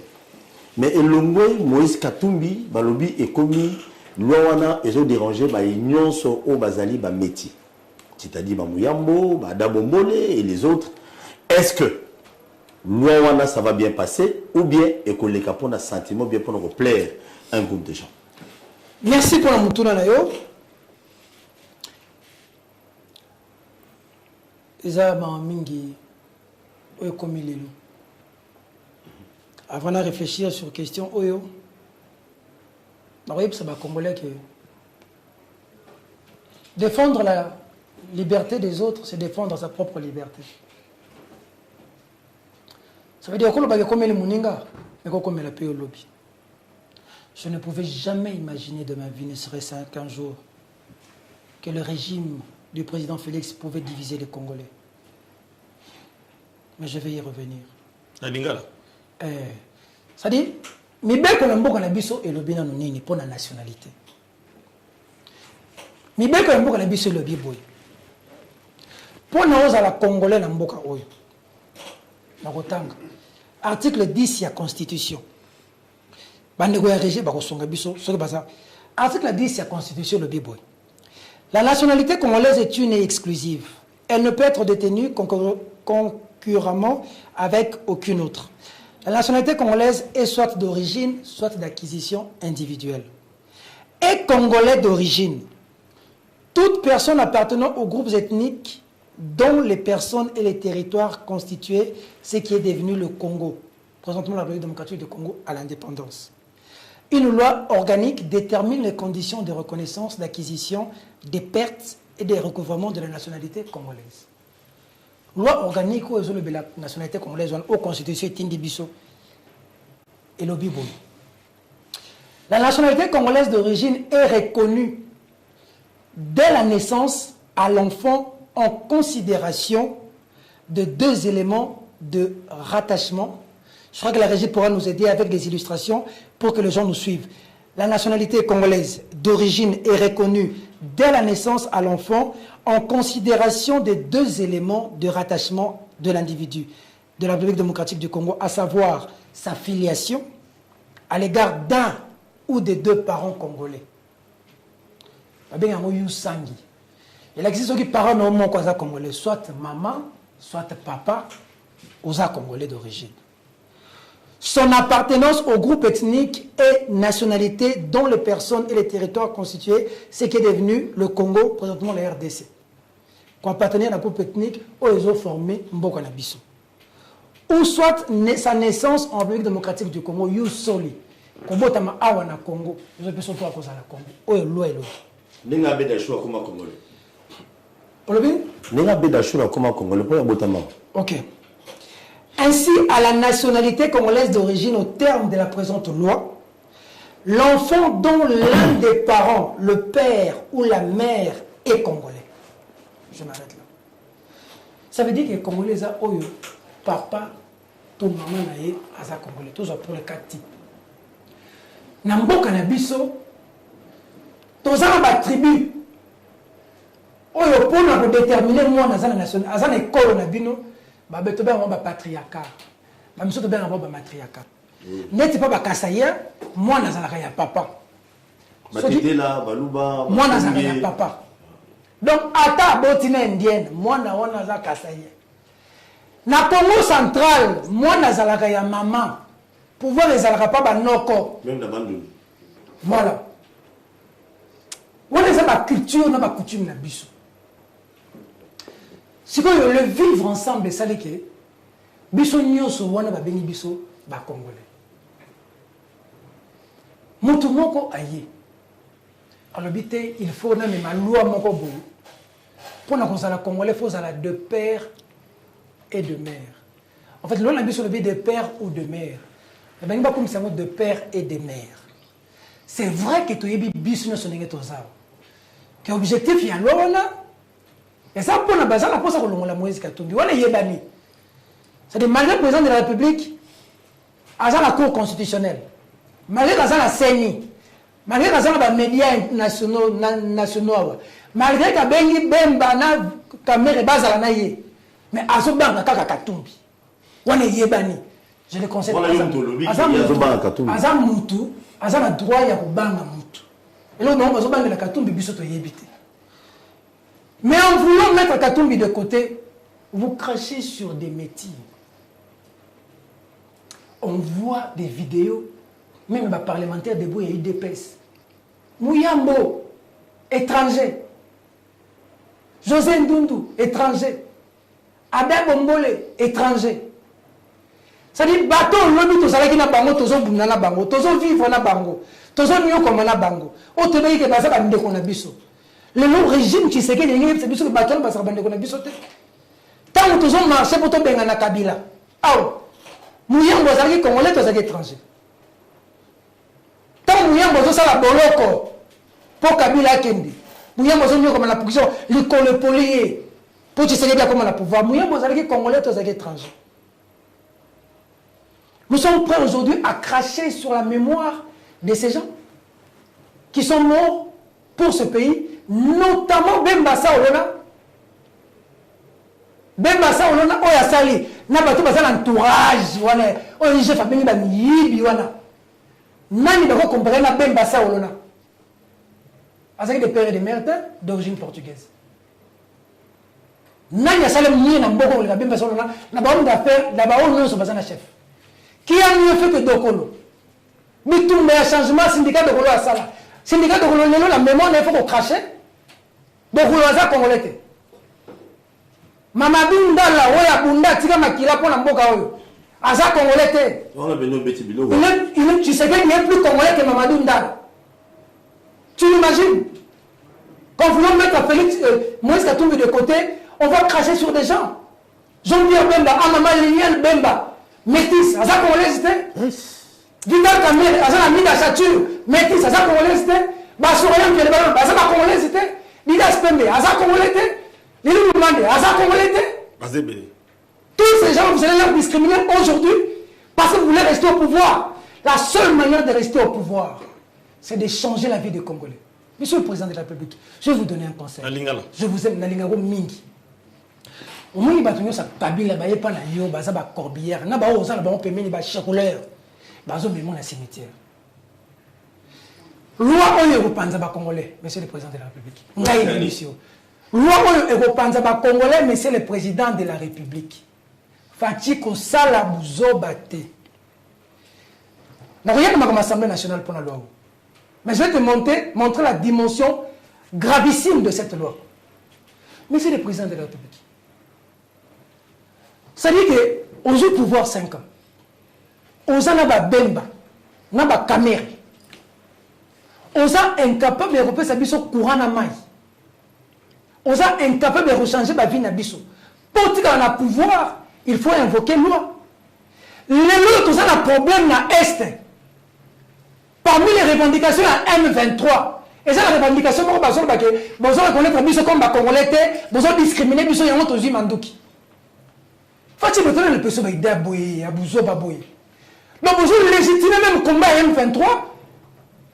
Mais Moïse Katumbi, Balobi est commis, Loana, ils ont dérangé, l'union sur au Bazali, Méti. C'est-à-dire, Mouyambo, Dabombole et les autres. Est-ce que Loana, ça va bien passer ou bien est que les capons ont un sentiment bien pour nous plaire un groupe de gens? Merci pour la moutona là-haut. Avant de réfléchir sur la question, Congolais que défendre la liberté des autres, c'est défendre sa propre liberté. Ça veut dire que je ne pouvais jamais imaginer de ma vie, ne serait-ce qu'un jour, que le régime du président Félix pouvait diviser les Congolais. Mais je vais y revenir. C'est-à-dire, mais bien qu'on a beaucoup de biso et le bien nous pour la nationalité. Mais bien qu'on a beaucoup de biso et le bien boy. Pour nous à la Congolais na mboka oyo. Na kotanga. Article 10 de la Constitution. Bande goya régime ba ko songa biso, so ba ça. Article 10 de la Constitution le bien boy. La nationalité congolaise est une et exclusive. Elle ne peut être détenue concurremment avec aucune autre. La nationalité congolaise est soit d'origine, soit d'acquisition individuelle. Et congolais d'origine, toute personne appartenant aux groupes ethniques dont les personnes et les territoires constituaient ce qui est devenu le Congo, présentement la République démocratique du Congo à l'indépendance. Une loi organique détermine les conditions de reconnaissance, d'acquisition, des pertes et des recouvrements de la nationalité congolaise. Loi organique où la nationalité congolaise aux constitutions est indibiso et le bibo. La nationalité congolaise d'origine est reconnue dès la naissance à l'enfant en considération de deux éléments de rattachement. Je crois que la régie pourra nous aider avec des illustrations pour que les gens nous suivent. La nationalité congolaise d'origine est reconnue dès la naissance à l'enfant en considération des deux éléments de rattachement de l'individu de la République démocratique du Congo, à savoir sa filiation à l'égard d'un ou des deux parents congolais. Il existe qui parents normalement congolais, soit maman, soit papa, aux congolais d'origine. Son appartenance au groupe ethnique et nationalité dont les personnes et les territoires constitués, ce qui est devenu le Congo, présentement la RDC. Qu'on appartenait à un groupe ethnique, ils ont formé Mboka Nabiso. Ou soit sa naissance en République démocratique du Congo, Yousoli. Congo tama awa na Congo, ils ont besoin de toi à cause de la Congo. Oyo loa elo. Nenga beda choua comme Congolais. Olobin? Nenga beda choua comme Congolais pour botama. OK. Ainsi, à la nationalité congolaise d'origine au terme de la présente loi, l'enfant dont l'un des parents, le père ou la mère, est congolais. Je m'arrête là. Ça veut dire que les Congolais, papa, tout maman, aza congolais, tout ça pour le cas type. Namboka na biso, tous ma tribu, pour déterminer moi dans la nationalité, dans l'école na bino. Babeto ben ba patriarcat. Ba miso to ben ba matriarcat. Neti pas ba kasaya, moi nazalaka ya papa. Batete la baluba, moi nazalaka ya papa. Donc ata botina indienne, moi na wana za kasaya. Na Congo central, moi nazalaka ya maman. Pouvoir les alaka pas banoko. Même dans Bandung. Voilà. On a ma culture, on a ma coutume na biso. Si quoi le vivre ensemble, ça l'est biso nyoso wana ba bengi biso ba congolais. Mutu moko aye. Alors bité, il faut na ma loi moko bo. Pour na kozala congolais, faut ala de père et de mère. En fait, l'on a biso le de père ou de mère. Ben pas comme ça de père et de mère. C'est vrai que tu es biso nyoso ndenge tozao. Que objectif ya lona. Et ça pour na bazala pour ça ko longola Moïse Katumbi. Wana yebani. C'est-à-dire, malgré le président de la République, à la Cour constitutionnelle, malgré la CENI, malgré les médias nationaux, malgré que Bengi Bemba na caméra base à la naïe, mais à ce moment-là, Katumbi, on est yebani. Je le conseille. Azam Moutou, Azam a droit à Banga Moutou. Et là, on va la Katumbi bisoto yebite. Mais en voulant mettre Katumbi de côté, vous crachez sur des métiers. On voit des vidéos, même les parlementaires debout, il y a eu des pèses. Mouyambo, étranger. José Ndundu, étranger. Ada Bombole, étranger. Ça dit, bateau, l'objet, tous les qui n'ont pas bango, tous les na bango, tous les vivre na bango, tous les mieux comme na bango. Autre pays qui passe à la biso. Le long régime qui sait qu'il y a des biso, le bateau passe à la biso. Tant que tous les marchés pour te baigner na Kabila. Ah, Mouyambo zaki congolais to zaki étranger. Tant Mouyambo zo sala boloko pour Kabila Kende. Mouyambo zo nyo comme la position le polier pour tu sais bien comment la pouvoir. Mouyambo zaki congolais to zaki étranger. Nous sommes prêts aujourd'hui à cracher sur la mémoire de ces gens qui sont morts pour ce pays, notamment Bembassa Olona. Bembassa Olona Oya Sali. Na bato bazala entourage wana oyo chef abengi ba yibi wana nani bako comparer na Bembassa Olona azaki de père et de mère d'origine portugaise nani asala mie na mboko la Bembassa Olona na ba homme d'affaires na ba homme so bazana chef qui a mieux fait que Dokolo bitumba ya changement syndicat Dokolo asala syndicat Dokolo lelo la mémoire il faut qu'on crache Dokolo aza congolais. Mamadou Ndala, Oya Bunda, Tika Makila pour la Mboka Oyo. Aza congolais. Tu sais qu'il est plus congolais que Mamadou Ndala. Tu l'imagines? Quand vous voulez mettre Félix Moïse Katumbi de côté, on va cracher sur des gens. Jean-Pierre Bemba, Amama Liliane Bemba, Métis, Aza congolais. Vidal Kamir, Aza la Mida Chature, Métis, Aza congolais. Bassourian Pierre Ballon, Aza congolais. Didas Pembe, Aza congolais. Les gens demandent, Aza congolais. Tous ces gens, vous allez les discriminer aujourd'hui parce que vous voulez rester au pouvoir. La seule manière de rester au pouvoir, c'est de changer la vie des Congolais. Monsieur le Président de la République, je vais vous donner un conseil. Je vous aime, Nalingaro Mingi. Au moins, il va tenir sa Kabila, il va pas na yo, baza ba corbière, na ba oza na ba on peut mener ba chacouleur, bazo mémo na cimetière. Loi oyo repanza ba Congolais, Monsieur le Président de la République. Ngai émission. Loi Europanza ba Congolais, Monsieur le Président de la République. Fatiko Sala Bouzobate. N'a rien comme l'Assemblée nationale pour la loi. Mais je vais te montrer la dimension gravissime de cette loi. Monsieur le Président de la République. Ça dit que aux autres pouvoirs 5 ans, aux Anaba Bemba, Naba Kamere, aux incapables de repérer sa biso courant à maille. On est incapable de rechanger ma vie Nabiso. Pour qu'il y ait un pouvoir, il faut invoquer loi. Les lois, tout ça, un problème dans l'Est. Parmi les revendications à M23, et ça, la revendication, on va reconnaître Biso comme Congolais, on va discriminer Biso et on va dire Mandouki. Fatih Beton, le person va aider à Boye, à Bouzo, à Boye. Donc, vous légitimez même le combat à M23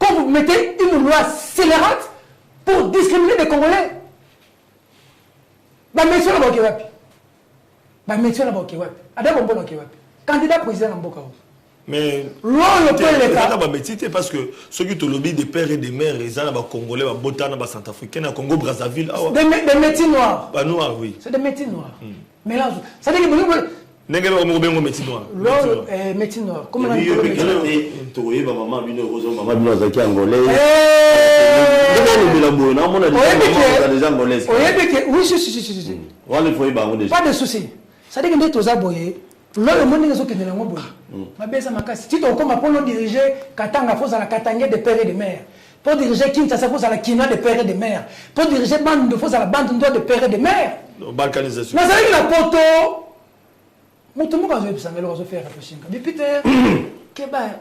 quand vous mettez une loi scélérate pour discriminer les Congolais. Monsieur la Bokewapi. Monsieur la Bokewapi. Adam Bombo Bokewapi. Candidat président en Bokaou. Mais loi le peut le cas parce que ceux qui te lobby des pères et des mères, ils ont Congolais, Botana, Centrafricain, Congo, Brazzaville. Des métiers noirs. Pas noirs, oui. C'est des métiers noirs. Mélange. Ça veut dire que métier noir. Métier noir. Comment on dit pas de souci. Ça veut dire que nous avons le monde est qui est ma baisse ma casse. Si tu comme pour diriger Katanga, faut à la Katanga de père et de mère. Pour diriger Kinshasa, faut à la Kina de père et de mère. Pour diriger Bande, faut à la Bande de père et de mère. Balkanisation. Mais ça veut dire la poto. Mon tout le monde a faire réfléchir. Mais Peter,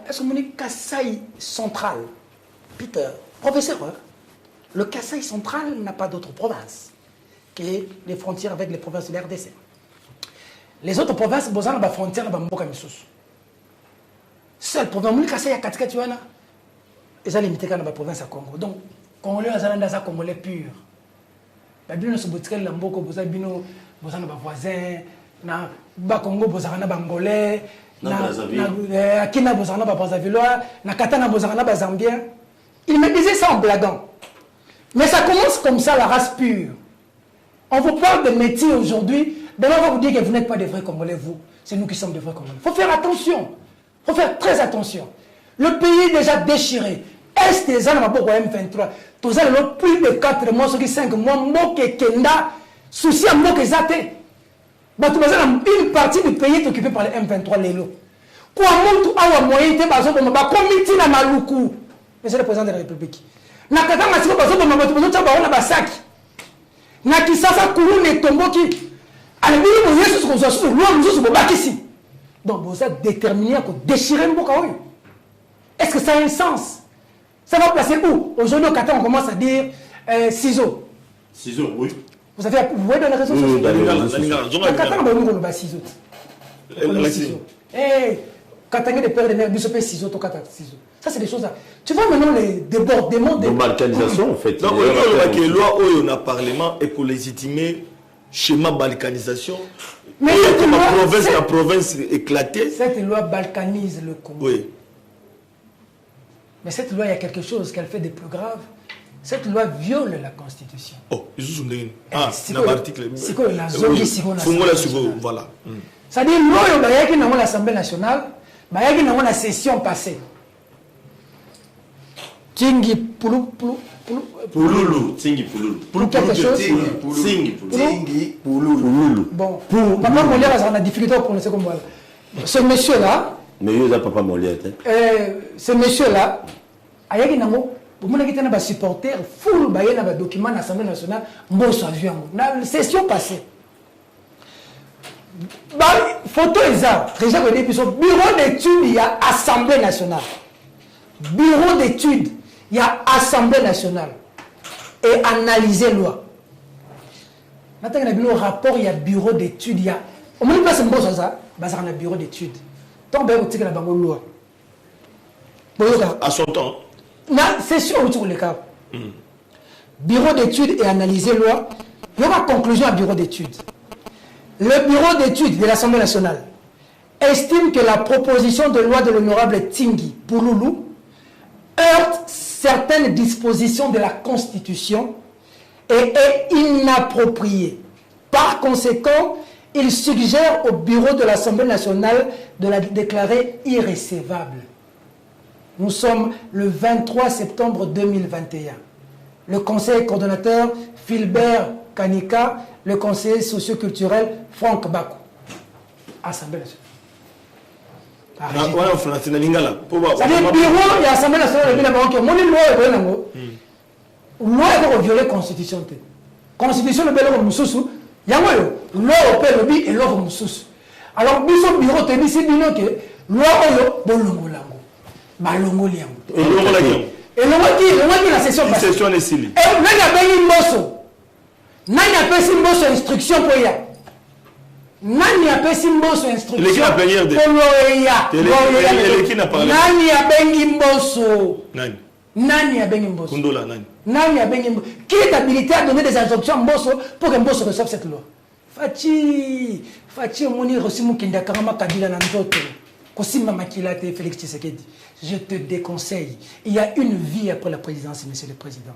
est-ce que mon Kassai central, Peter, professeur, le Kassai central n'a pas d'autre province que les frontières avec les provinces de la RDC. Les autres provinces, ils ont des frontières avec les seul problème, c'est qu'il y a 4 cas, ils sont limités dans la province à Congo. Donc, Congolais, ils sont dans Congolais pur. Les gens qui sont dans le Congo, ils sont des voisins, na Congo, ils sont des Angolais, na Kina, ils sont des Brazzavillois, na Katana, ils sont des Zambiens. Ils me disaient ça en blaguant. Mais ça commence comme ça, la race pure. On vous parle de métier aujourd'hui. Demain, on va vous dire que vous n'êtes pas des vrais Congolais, vous. C'est nous qui sommes des vrais Congolais. Il faut faire attention. Il faut faire très attention. Le pays est déjà déchiré. Est des ans, M23. Tous les plus de 4 mois, 5 mois, Moke Kenda, souci à Moke Zate. Une partie du pays est occupée par les M23 Lélo. Quoi, Moutou Awa Moyen, comité na Maluku. Monsieur le président de la République. Nakata Masiko Bazo, Basaki. Nakisasa Kouroune Tomboki. Donc, vous êtes déterminé à déchirer le Bokaoui. Est-ce que ça a un sens? Ça va placer où? Aujourd'hui, au Qatar, on commence à dire ciseaux. Ciseaux, oui. Vous voyez dans les réseaux sociaux? Au Qatar, on va ciseaux. Katanga de père de mère, Bissopé ciseaux, au Qatar, ciseaux. Ça, c'est des choses là. Tu vois maintenant les débordements de balkanisation, en fait. Non, la loi où on a parlement et pour légitimer schéma balkanisation. Mais la province éclatée. Cette loi balkanise le Congo. Oui. Mais cette loi, il y a quelque chose qu'elle fait de plus grave. Cette loi viole la Constitution. Oh, ils sont des. Ah, c'est un article. C'est quoi la zone ici? Voilà. C'est-à-dire, loi, il y a l'Assemblée nationale, il y a la session passée. Tingi Poulou. Tingi Pouloulou. Pour quelque chose. Tingi Pouloulou. Bon, papa Molière a une difficulté à prononcer comme voilà. Ce monsieur-là. Mais il y a papa Molière. Ce monsieur-là, il y a des supporters, full des documents de l'Assemblée nationale, dans la session passée. Photo exacte. Déjà, bureau d'études, il y a Assemblée nationale. Bureau d'études, il y a Assemblée nationale. Et analyser loi. Maintenant, il y a un rapport, il y a bureau d'études, il y a. Au moins, c'est un bon ça, il y a un bureau d'études. Tant que vous avez une loi. À son temps. C'est sûr, vous avez le cas. Bureau d'études et analyser loi. Il y aura conclusion à bureau d'études. Le bureau d'études de l'Assemblée nationale estime que la proposition de loi de l'honorable Tingi Pouloulou heurte certaines dispositions de la Constitution et est inappropriée. Par conséquent, il suggère au bureau de l'Assemblée nationale de la déclarer irrécevable. Nous sommes le 23 septembre 2021. Le conseil coordonnateur Philbert Kanika, le conseiller socio-culturel Franck Bakou. Assemblée nationale. C'est-à-dire bureau et l'Assemblée nationale, loi est violer la Constitution. La Constitution est violer la Constitution. Il y a loi au lobby et loi Moussous. Alors, le bureau te dit que loi est bolongo lango. Balongo liango. Et loi qui la session passée. Session est sili. Et là, il y a une mosso. Nani a fait une mosso instruction pour y aller. Nani a fait une mosso instruction pour y aller. Nani a bengi mbosso. Nani a bengi mbosso. Kundola nani. Nani a bengi mbosso. Qui est habilité à donner des instructions à Mbosso pour que Mbosso reçoive cette loi? Fachi au moni reçu Moukinda Karama Kabila Nanzoto. Kosima Makila te Félix Tshisekedi, je te déconseille. Il y a une vie après la présidence, monsieur le président.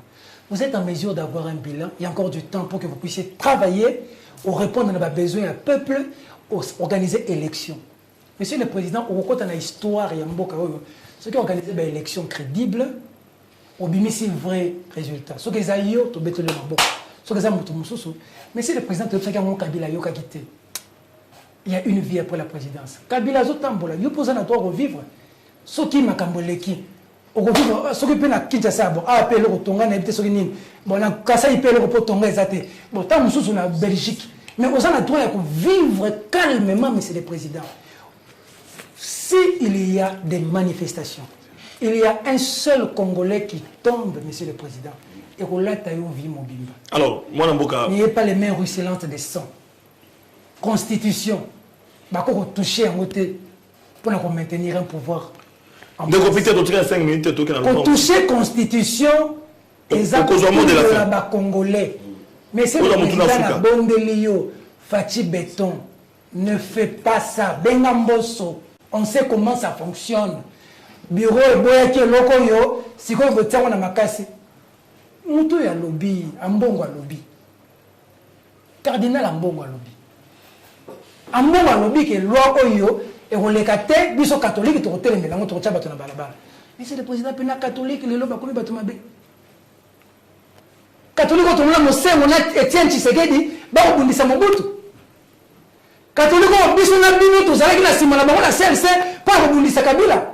Vous êtes en mesure d'avoir un bilan. Il y a encore du temps pour que vous puissiez travailler ou répondre à nos besoins du peuple, organiser élection. Monsieur le président, au côté de l'histoire, il y a ceux qui ont organisé une élection crédible, au bimisi vrai résultat. Ceux qui ont eu tout bêtement bon. Ceux qui ont eu monsieur le président, tu sais qu'il y a un Kabila qui a quitté. Il y a une vie après la présidence. Kabila Zotambola, il pose à toi revivre. Ceux qui m'ont camboleki, ceux qui peuvent Kinshasa, bon, appelé le Tonga, n'habite ceux qui n'ont bon, la Kassa, il peut le repos Tonga, exacté. Bon, tant que nous en Belgique. Mais aux gens, droit de vivre calmement, monsieur le président. S'il y a des manifestations, il y a un seul Congolais qui tombe, monsieur le président. Et là, tu as eu vie mobile. Alors, moi, Namboka. N'ayez pas les mains ruisselantes de sang. Constitution. Bako toucher un côté pour maintenir un pouvoir. Donc, au pire, de 5 minutes, pour toucher Constitution, exactement de la Congolais. Mais c'est le président de Bondelio, Fatih Béton, ne fait pas ça. Bengamboso, on sait comment ça fonctionne. Bureau et boyaki loko yo, si quoi vous tiens on a makasi. Moutou ya lobby, ambongo lobby. Cardinal ambongo lobby. Ambongo lobby que loi oyo et on les catholiques, biso catholique to hotel mais to tcha bato na balabala. Mais c'est le président pena catholique le loba komi bato mabe. Catholique to mona mose mona Etienne Tshisekedi ba obundisa Mobutu. Catholique o biso na bino to zalaki na sima na bango na CLC pa obundisa Kabila.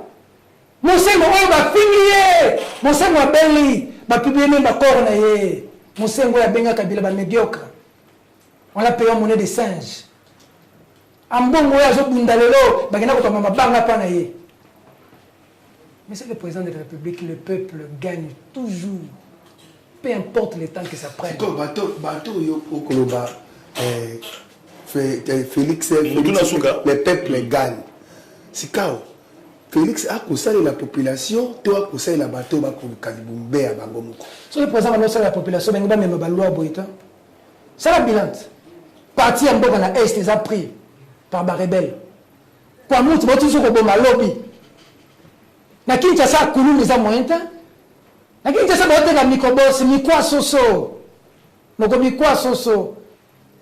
Monsengo oyo bafingi Monsengo abeli bapublie même bakoro na ye Monsengo ya benga Kabila ba médiocre. On l'a payé en monnaie de singe. Ambongo ya zo bunda lelo bagena ko toma mabanga pa na ye. Monsieur le président de la République, le peuple gagne toujours. Peu importe le temps que ça prenne. Bateau yo okoloba Félix le peuple gagne. Sikao Félix a conseillé la population, toi a conseillé la bateau ba ko kalibumbe ya bango moko. So le président va la population benga même ba loi boita. Ça la bilan. Parti en boka na est les a pris par ba rebelle. Kwa mutu botu so ko bomba lobby. Na Kinshasa kulu les a moyens. Na Kinshasa ba oteka mikobos mikwa soso. Noko mikwa soso.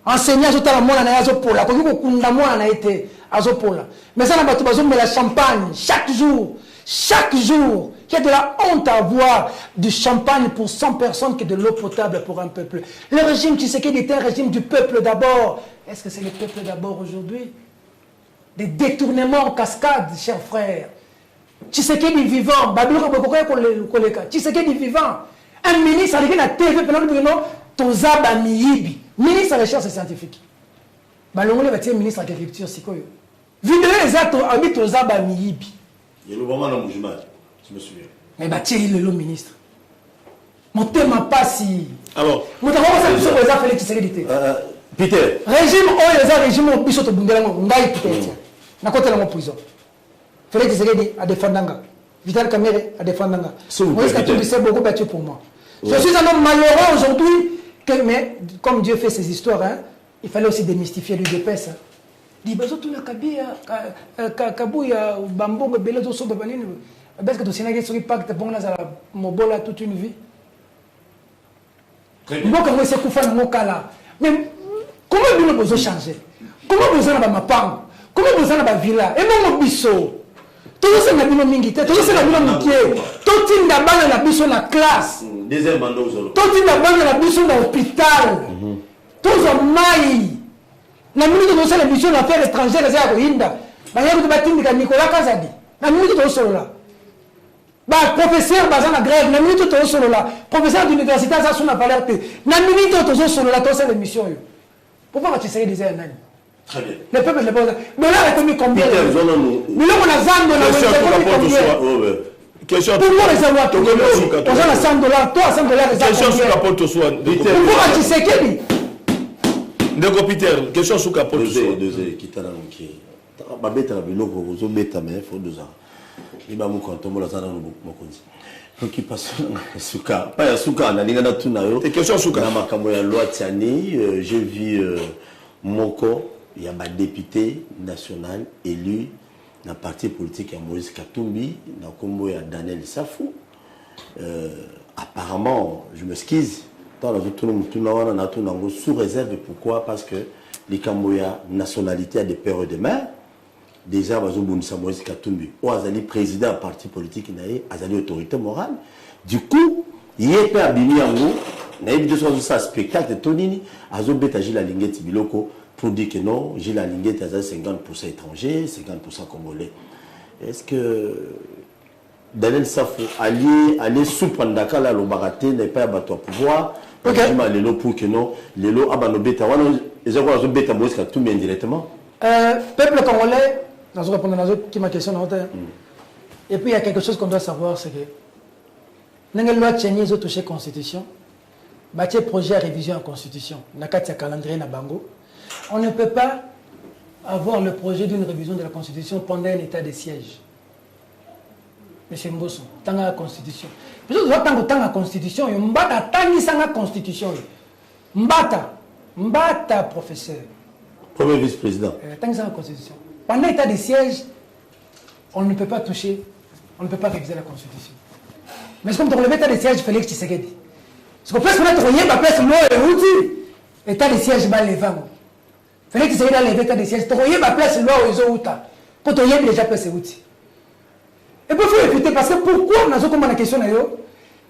Enseignant sur la mona na azopola, ko kunda mona na été azopola. Mais ça na bato bazo la champagne chaque jour, il y a de la honte à avoir du champagne pour 100 personnes que de l'eau potable pour un peuple. Le régime Tshisekedi était un régime du peuple d'abord. Est-ce que c'est le peuple d'abord aujourd'hui? Des détournements en cascade, chers frères. Tshisekedi vivant, Babylon Koleka, Tshisekedi vivant. Un ministre avec la TV pendant Tozaba Miyibi. Ministre de la recherche scientifique. Balongole va tirer ministre de l'agriculture sikoyo. Vidéo les actes habite aux Zaba Miyibi. Il y a le moment dans mon jumal, je me souviens. Mais bah tiens le ministre. Mon thème pas si. Alors. Mon thème ça sur les affaires qui sécurité. Peter. Régime les régime au biso to bundela ngai Peter. Na côté la prison. Félix Tshisekedi a défendanga. Vital Kamerhe a défendanga. Moi est-ce que tu sais beaucoup battu pour moi. Je suis un homme malheureux aujourd'hui. Mais comme Dieu fait ses histoires, hein, il fallait aussi démystifier l'UDPS. Dit bazo tout la kabia kabuya bambongo belezo so babanini. Parce que tu sais que pacte pour la mobola toute une vie. Moi quand c'est kufana mokala. Mais comment nous besoin changer? Comment besoin na mapang? Comment besoin na villa? Et mon biso. Tout ça na bino mingi, tout ça na bino mikie. Tout tinda bana na biso na classe. Deuxième bando zolo. Tout tinda bana na biso na hôpital. Tout ça mai. Na minute de la mission d'affaires étrangères za ko hinda. Ba yako batindika Nicolas Kazadi. Na minute de solo là. Ba professeur baza na grève, na minute de solo là. Professeur d'université za suna valeur te. Na minute de solo là, tout ça l'émission yo. Pourquoi tu sais des années? Très bien. Le peuple le pose. Mais là, il a commis combien? Mais là, on a 100 $. Question pour moi, les avoir tout. On a 100 $. Toi, 100 $. Question sur Capol Toswa. Pourquoi tu sais qui? Ndeko Peter, question sur Capol Toswa. Deux qui t'a annoncé. Babeta biloko ozo beta mais faut 2 ans. Il va me compter moi ça dans mon compte. Donc il passe suka, pas ya suka na ninga na tuna yo. Et question suka. Na makambo ya loi tiani, j'ai vu Moko, il y a ma député national élu le parti politique à Moïse Katumbi, dans le combo à Daniel Safou. Apparemment, je m'excuse, sous réserve. Pourquoi? Parce que les Camboya nationalité a des pères et des mères. Déjà, Moïse Katumbi, ou Azali président du parti politique, Azali autorité morale. Du coup, il y a pas abîmé en haut. Il y a eu un spectacle de Tonini. Azo beta Gilles Alinguet Biloko pour dire que non, Gilles Alinguet a 50% étrangers, 50% congolais. Est-ce que Daniel Safou aller sous Pandaka là le baraté n'est pas abattu au pouvoir? Ok. Pour que non, les lots abano beta, ils ont un beta Moïse Katumbi indirectement. Peuple congolais, dans qui ma question. Et puis il y a quelque chose qu'on doit savoir, c'est que les lois Tchénies ont touché la Constitution. Bâtir projet à révision en Constitution. Nakatia calendrier na bango. On ne peut pas avoir le projet d'une révision de la Constitution pendant un état de siège. Monsieur Mbosso, tant la Constitution. Parce que tant la Constitution, mbata tangi sanga Constitution. Mbata professeur. Premier vice-président. Tangi sanga Constitution. Pendant l'état de siège, on ne peut pas toucher, on ne peut pas réviser la Constitution. Mais c'est comme dans l'état de siège, Félix Tshisekedi. Parce que place qu'on a trouvé, place moi et outil. État de siège, bah les vents. Félix Tshisekedi a levé l'état de siège. Trouvé ma place moi et les autres. Quand on y est déjà place outil. Et puis il faut répéter parce que pourquoi on a comme la question d'ailleurs,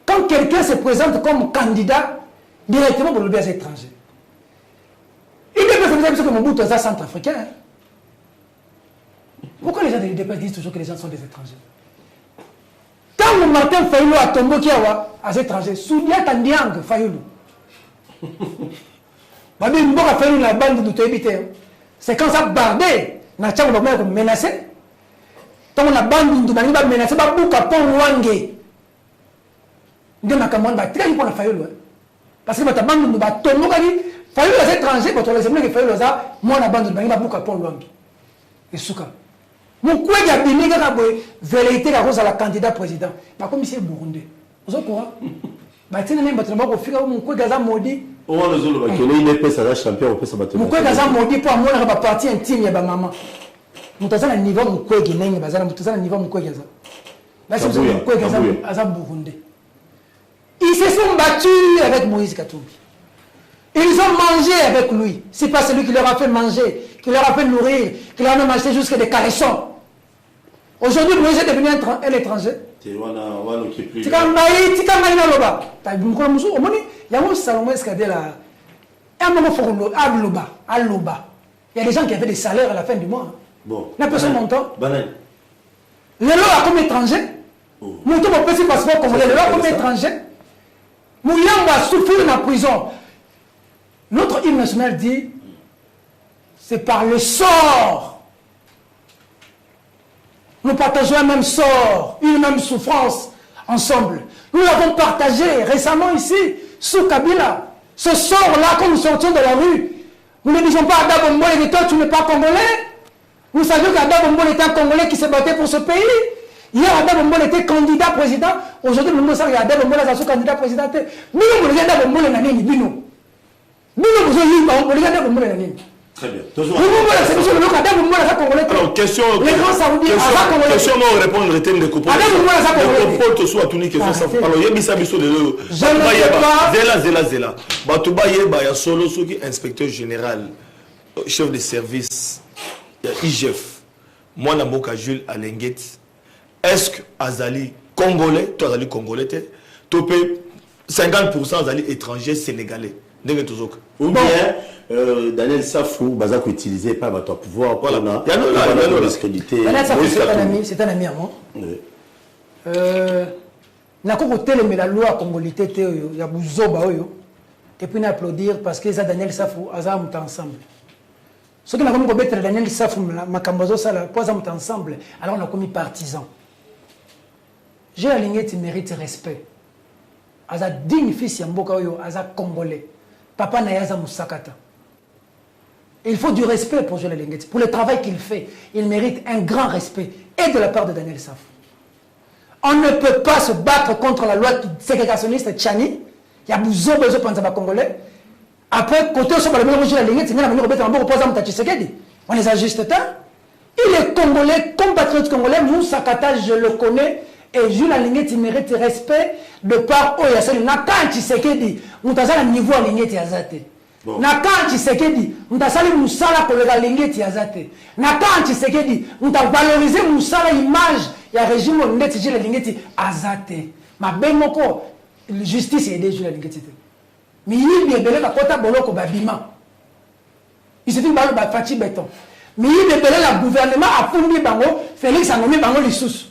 quand quelqu'un se présente comme candidat directement pour le bien étranger. Il est peut-être que mon bout est centrafricain. Pourquoi les gens de l'UDP disent toujours que les gens sont des étrangers? Quand Martin Fayoulou a tombé qui a des étrangers, Soudia Tandiang Fayoulou. Babi Mboka Fayoulou la bande de Toébité. C'est quand ça bardé, n'a pas de menacé. Quand on a bande de Maniba menacé, Babouka Pon Wangé. De ma commande, très bien pour la Fayoulou. Parce que ma bande de Batombo a dit Fayoulou les étrangers, quand on les aime que Fayoulou a, moi la bande de Maniba Babouka Pon Wangé. Et Souka. Mon collègue a bien vérité la rose à la candidat président. Par contre, c'est Burundi. Vous êtes au courant? Bah, même mon collègue a maudit. On va nous dire qu'il est pas champion, on peut se battre. Mon collègue a maudit pour moi, la partie intime, il y a maman. Nous avons un niveau mon collègue n'est pas un niveau mon collègue. Là, c'est mon collègue à Burundi. Ils se sont battus avec Moïse Katumbi. Ils ont mangé avec lui. C'est pas celui qui leur a fait manger, qui leur a fait nourrir, qui leur a mangé jusqu'à des caleçons. Aujourd'hui, Moïse est devenu un étranger. Il y a des gens qui avaient des salaires à la fin du mois. Bon. La personne montant. Le lot a comme étranger. Montant mon petit passeport comme le lot comme étranger. Mouyamba va souffrir dans la prison. Notre hymne national dit c'est par le sort. Nous partageons un même sort, une même souffrance ensemble. Nous l'avons partagé récemment ici, sous Kabila. Ce sort-là, quand nous sortions de la rue, nous ne disons pas Ada Bombole, toi tu n'es pas congolais. Nous savions qu'Ada Bombole était un Congolais qui se battait pour ce pays. Hier, Ada Bombole était candidat président. Aujourd'hui, nous savons qu'Ada Bombole est sous candidat président. Nous, nous regardons Ada Bombole dans les Bino. Nous, nous regardons Ada Bombole dans les Très bien. Alors, question, on répondre le thème de coupe. Alors, il y a Bissau de l'eau. Zela. Batouba Yeba, il y a solo inspecteur général, chef de service, il y a IGF. Moi, je suis Jules Alenguet. Est-ce que Azali congolais, toi Azali congolais, tu peux 50% Azali étranger sénégalais? Ou bien Daniel Safou, Bazak utilisé par votre pouvoir pour la discréditer. Daniel Safou, c'est un ami à moi. N'a pas côté la loi congolité, il y a Bouzoba, et puis n'applaudir parce que ça Daniel Safou, Azam ensemble. Ce qui n'a pas commis Daniel Safou, Makambazo, ça, pas ensemble, alors on a commis partisan. J'ai aligné, tu mérites respect. Aza digne fils Yamboka, Aza congolais. Papa Nayaza Moussakata. Il faut du respect pour Jules Alenguet. Pour le travail qu'il fait, il mérite un grand respect. Et de la part de Daniel Safou. On ne peut pas se battre contre la loi ségrégationniste Tchani. Il y a besoin de penser congolais. Après, côté sur le Jules Alenguet, c'est la manière de on les ajuste tant. Il est congolais, compatriote congolais, Moussa Kata, je le connais, et Jules Alingeti mérite respect de par Oyasali. Nakan Tshisekedi, Moutazala niveau Alingeti Azate. Nakan Tshisekedi, Moutazali Moussala Kolega Alingeti Azate. Nakan Tshisekedi, Mouta valoriser Moussala image, il y a régime Ondeti Jules Alingeti Azate. Ma bémoko, justice est aidée Jules Alingeti. Mais il y a belé la kota boloko babima. Il se dit que Fati béton. Mais il y a belé la gouvernement a fourni bango, Félix a nommé bango les sous.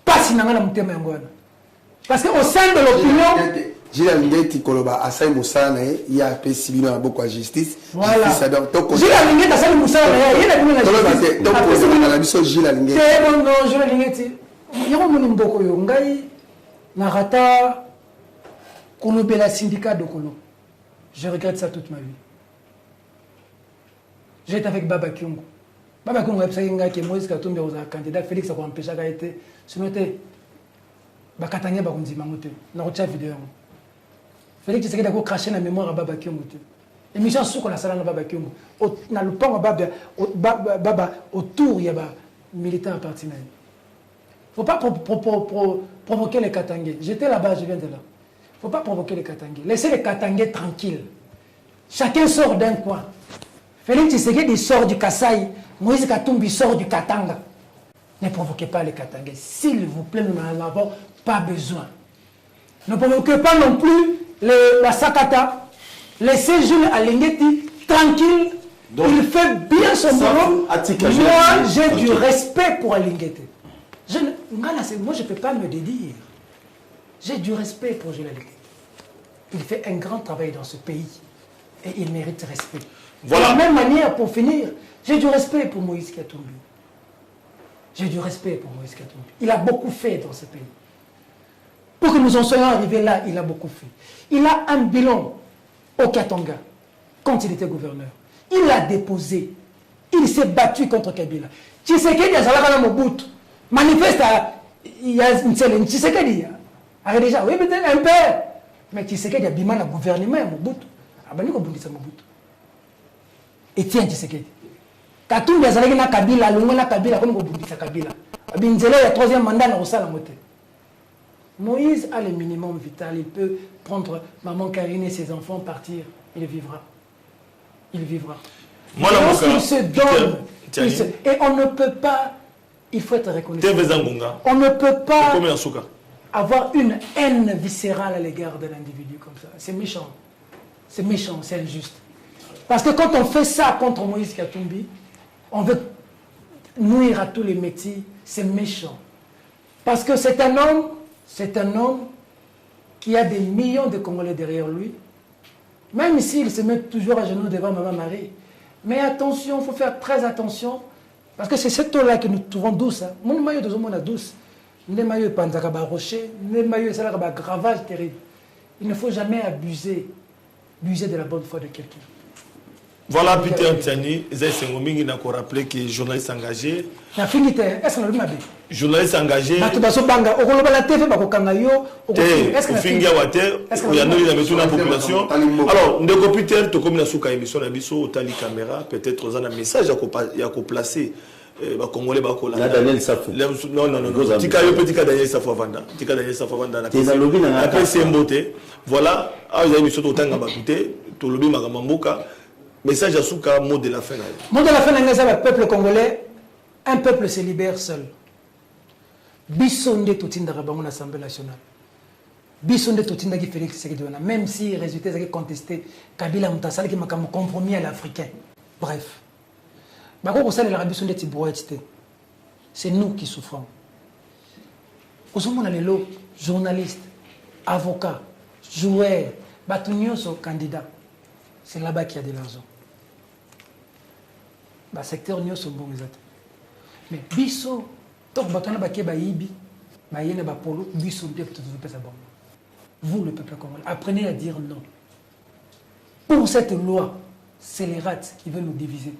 Pas si n'anga na mutema yangoana. Parce qu'au sein de l'opinion, Jules Alingeti Koloba Asai Moussana, il y a peu civil à beaucoup de justice. Voilà. Jules Alingeti Asai Moussana, il y a une justice. Donc on a vu Jules Alingeti. C'est bon non, Jules Alingeti. Il y a un mboko yo ngai narata kolobela syndicat de Kolo. Je regrette ça toute ma vie. J'étais avec Baba Kyungu. Baba Kyungu a dit que Moïse Katumbi est candidat. Félix a empêché à être. Sinon, Bakatania Bakundima Mote. N'a pas de vidéo. Félix a craché la mémoire à Baba Kyungu. Et Michel Souk, la salle à Baba Kyungu. Dans le pont Baba, autour, il y a des militants à partir. Il ne faut pas provoquer les Katangais. J'étais là-bas, je viens de là. Il ne faut pas provoquer les Katangais. Laissez les Katangais tranquilles. Chacun sort d'un coin. Félix Tshisekedi sort du Kasaï, Moïse Katumbi sort du Katanga. Ne provoquez pas les Katangais. S'il vous plaît, nous n'en avons pas besoin. Ne provoquez pas non plus la Sakata. Laissez Jules Alingeti tranquille. Donc, il fait bien son boulot. Moi, j'ai du respect pour Alingeti. Moi, je ne peux pas me dédire. J'ai du respect pour Jules Alingeti. Il fait un grand travail dans ce pays. Et il mérite respect. Voilà. De la même manière, pour finir, j'ai du respect pour Moïse Katumbi. J'ai du respect pour Moïse Katumbi. Il a beaucoup fait dans ce pays. Pour que nous en soyons arrivés là, il a beaucoup fait. Il a un bilan au Katanga, quand il était gouverneur. Il a déposé. Il s'est battu contre Kabila. Tshisekedi a Zalakana Mobutu. Manifeste à Tshisekedi. A déjà, oui, peut-être un père. Mais Tshisekedi a bimé le gouvernement à Mobutu. Abani ko bundisa Mobutu. Etienne Tshisekedi. Katumbi azalaki na Kabila, longo na Kabila comme ko bundisa Kabila. Abinzela ya troisième mandat na osala moté. Moïse a le minimum vital, il peut prendre maman Karine et ses enfants partir, il vivra. Il vivra. Il se donne. Et on ne peut pas, il faut être reconnaissant. On ne peut pas avoir une haine viscérale à l'égard de l'individu comme ça. C'est méchant. C'est méchant, c'est injuste. Parce que quand on fait ça contre Moïse Katumbi, on veut nuire à tous les métis, c'est méchant. Parce que c'est un homme qui a des millions de Congolais derrière lui, même s'il se met toujours à genoux devant Maman Marie. Mais attention, il faut faire très attention, parce que c'est cette eau-là que nous trouvons douce. Mon maillot de Zomona douce, le maillot est panzakaba rocher, le maillot est un gravage terrible. Il ne faut jamais abuser de la bonne foi de quelqu'un. Voilà, Peter Tiani, Zengoming n'a qu'à rappeler que journaliste engagé. Est-ce que vous avez journaliste engagé. Est-ce que vous population. Alors, nous Peter, tu comme la émission au tali caméra, peut-être vous avez un message à placer. Congolais Daniel Safo. Non. Tika yo petit Daniel Safo Vanda. Tika Daniel Safo Vanda. Après c'est mboté. Voilà, vous avez mis sur tanga bakute, to lobi makamamboka. Message à Souka, mot de la fin. Mot de la fin, le peuple congolais, un peuple se libère seul. Bissonde Toutinda Rabangon l'Assemblée nationale. Bissonde Toutinda qui Félix Tshisekedi, même si les résultats sont contestés, Kabila Moutassal qui m'a compromis à l'Africain. Bref. C'est nous qui souffrons. Nous sommes les lots, journalistes, avocats, joueurs, bâtonniers sont candidats. C'est là-bas qu'il y a de l'argent. Le secteur nous sont bons. Mais biso, vous le peuple congolais, apprenez à dire non. Pour cette loi, c'est les rats qui veulent nous diviser.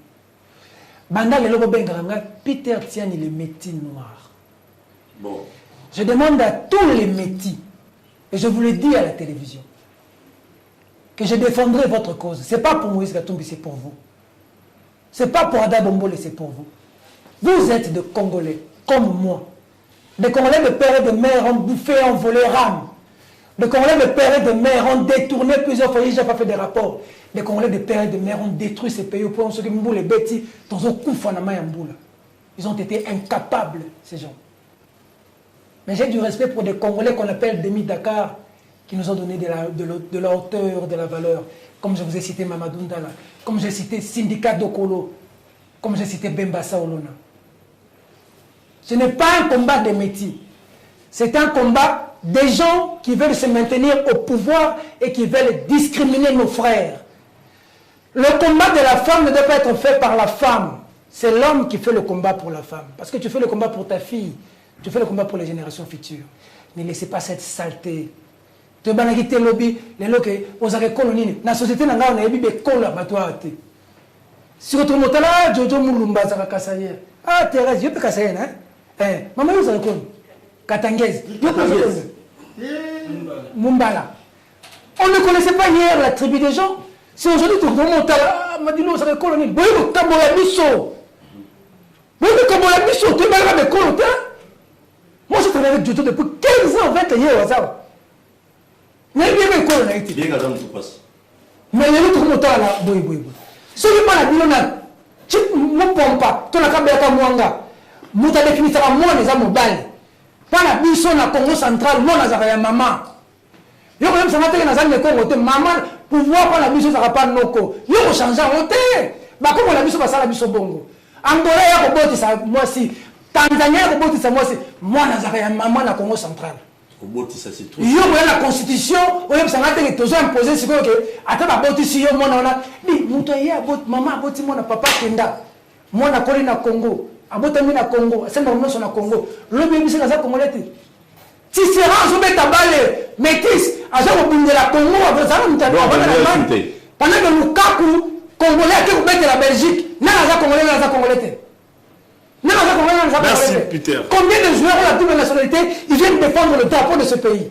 Banda le logo bengaranga, Peter Tiani le métis noir. Bon. Je demande à tous les métis, et je vous le dis à la télévision, que je défendrai votre cause. Ce n'est pas pour Moïse Katumbi, c'est pour vous. C'est pas pour Ada Bombole, c'est pour vous. Vous êtes des Congolais, comme moi. Des Congolais de père et de mère ont bouffé, ont volé rame. Des Congolais de père et de mère ont détourné plusieurs fois, j'ai pas fait des rapports. Des Congolais de père et de mère ont détruit ces pays au point où ceux qui m'ont les bêtis dans un coup Mboula. Ils ont été incapables, ces gens. Mais j'ai du respect pour des Congolais qu'on appelle demi-Dakar, qui nous ont donné de la hauteur, de la valeur. Comme je vous ai cité Mamadou Ndala, comme j'ai cité Syndicat Dokolo, comme j'ai cité Bemba Saolona. Ce n'est pas un combat des métis. C'est un combat des gens qui veulent se maintenir au pouvoir et qui veulent discriminer nos frères. Le combat de la femme ne doit pas être fait par la femme. C'est l'homme qui fait le combat pour la femme. Parce que tu fais le combat pour ta fille. Tu fais le combat pour les générations futures. Ne laissez pas cette saleté. Tu vas quitter le lobby, les loquets, aux arrêts colonies. Dans la société, on a eu des cols à toi. Si vous êtes là, Jojo Moulumba, ça va casser. Ah, Thérèse, je peux casser, hein? Maman, vous avez quoi? Katangez. Mumbala. On ne connaissait pas hier la tribu des gens. Si aujourd'hui tu remontes à la Madino, ça va colonies. Vous voyez le Kabola Misso. Vous voyez le Kabola Misso, tu es malade avec Colonel. Moi, je travaille avec Jojo depuis 15 ans, 20 ans, au hasard. Mais bien, mais quoi, on a été. Bien, quand tu passes. Mais il y a l'autre moteur là, boy. Ce qui est pas la bilona, tu ne pommes pas, tu n'as qu'à faire Mwanga. Mouta définit ça, moi, les hommes balles. Pas la bison, la Congo centrale, moi, la maman. Yo, même ça m'a été dans un Congo, maman, pouvoir pas la bison, ça va pas noko. Yo, changer en hôtel. Bah, comment la bison, ça la bison bongo. Angola, il y a ça, moi aussi. Tanzanie, il y a ça, moi aussi. Moi, la maman, la Congo centrale. Il y a la constitution, il y a imposé ce que attends la si yo mona ona ni muto ya maman aboti mona papa kenda mona koli na Congo abota mi na Congo sema mnoso na Congo le bébé c'est ça congolais si c'est rare zo beta bale métis aza ko bindela Congo abota na mutano pendant que Lukaku congolais qui bête la Belgique na za congolais Merci Peter. Combien de joueurs ont la double nationalité? Ils viennent défendre le drapeau de ce pays.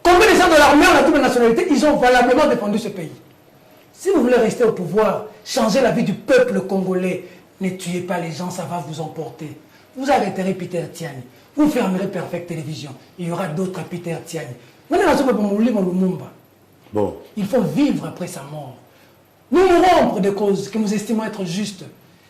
Combien de gens de l'armée ont la double nationalité? Ils ont valablement défendu ce pays. Si vous voulez rester au pouvoir, changer la vie du peuple congolais, ne tuez pas les gens, ça va vous emporter. Vous arrêterez Peter Tiani. Vous fermerez Perfect Télévision. Il y aura d'autres Peter Tiani. Bon. Il faut vivre après sa mort. Nous mourrons pour des causes que nous estimons être justes.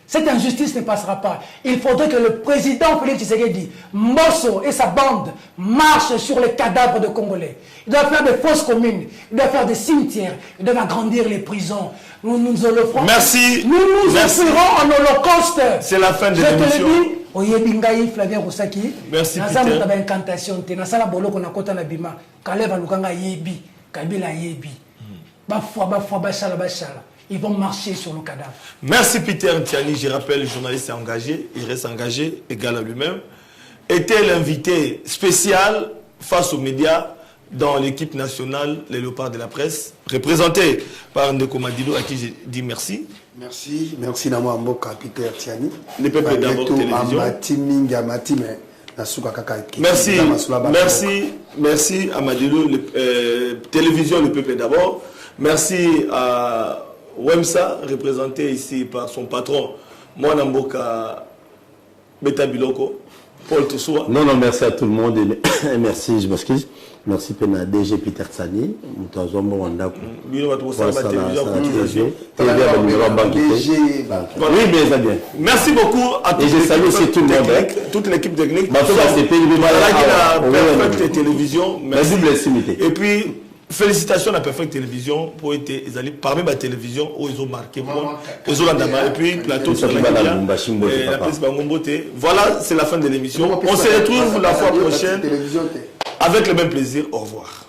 Cette injustice ne passera pas. Il faudrait que le président Félix Tshisekedi, Mbosso et sa bande marchent sur les cadavres de Congolais. Il doit faire des fosses communes, il doit faire des cimetières, il doit agrandir les prisons. Nous nous offrons. Merci. Nous nous offrirons en holocauste. C'est la fin de l'émission. Je te le dis. Oyebingaï Flavien Roussaki. Merci Peter. Naza mutaba incantation te nasala boloko na kota na bima. Kaleva lukanga yebi, Kabila yebi. Bafwa bashala. Ils vont marcher sur le cadavre. Merci Peter Tiani, je rappelle, le journaliste est engagé, il reste engagé, égal à lui-même. Était l'invité spécial face aux médias dans l'équipe nationale, les léopards de la presse, représenté par Ndeko Madilo, à qui je dis merci. Merci Namo Mboka Peter Tiani. Le peuple d'abord télévision. Merci à Madilo, télévision, le peuple d'abord. Merci à Wemsa, représenté ici par son patron, Mwana Mboka Beta Biloko, Paul Toussoua. Non, merci à tout le monde et merci, je m'excuse. Merci Pena DG Peter Tsani, Moutazombo Wanda. Oui, bien. Merci beaucoup à tous. Et je salue aussi tout le monde. Toute l'équipe technique. Perfect Télévision. Merci. Et puis, félicitations à la Perfect Télévision pour être parmi ma télévision où ils ont marqué moi. Et puis plateau sur la voilà, c'est la fin de l'émission. On se retrouve la fois prochaine avec le même plaisir. Au revoir.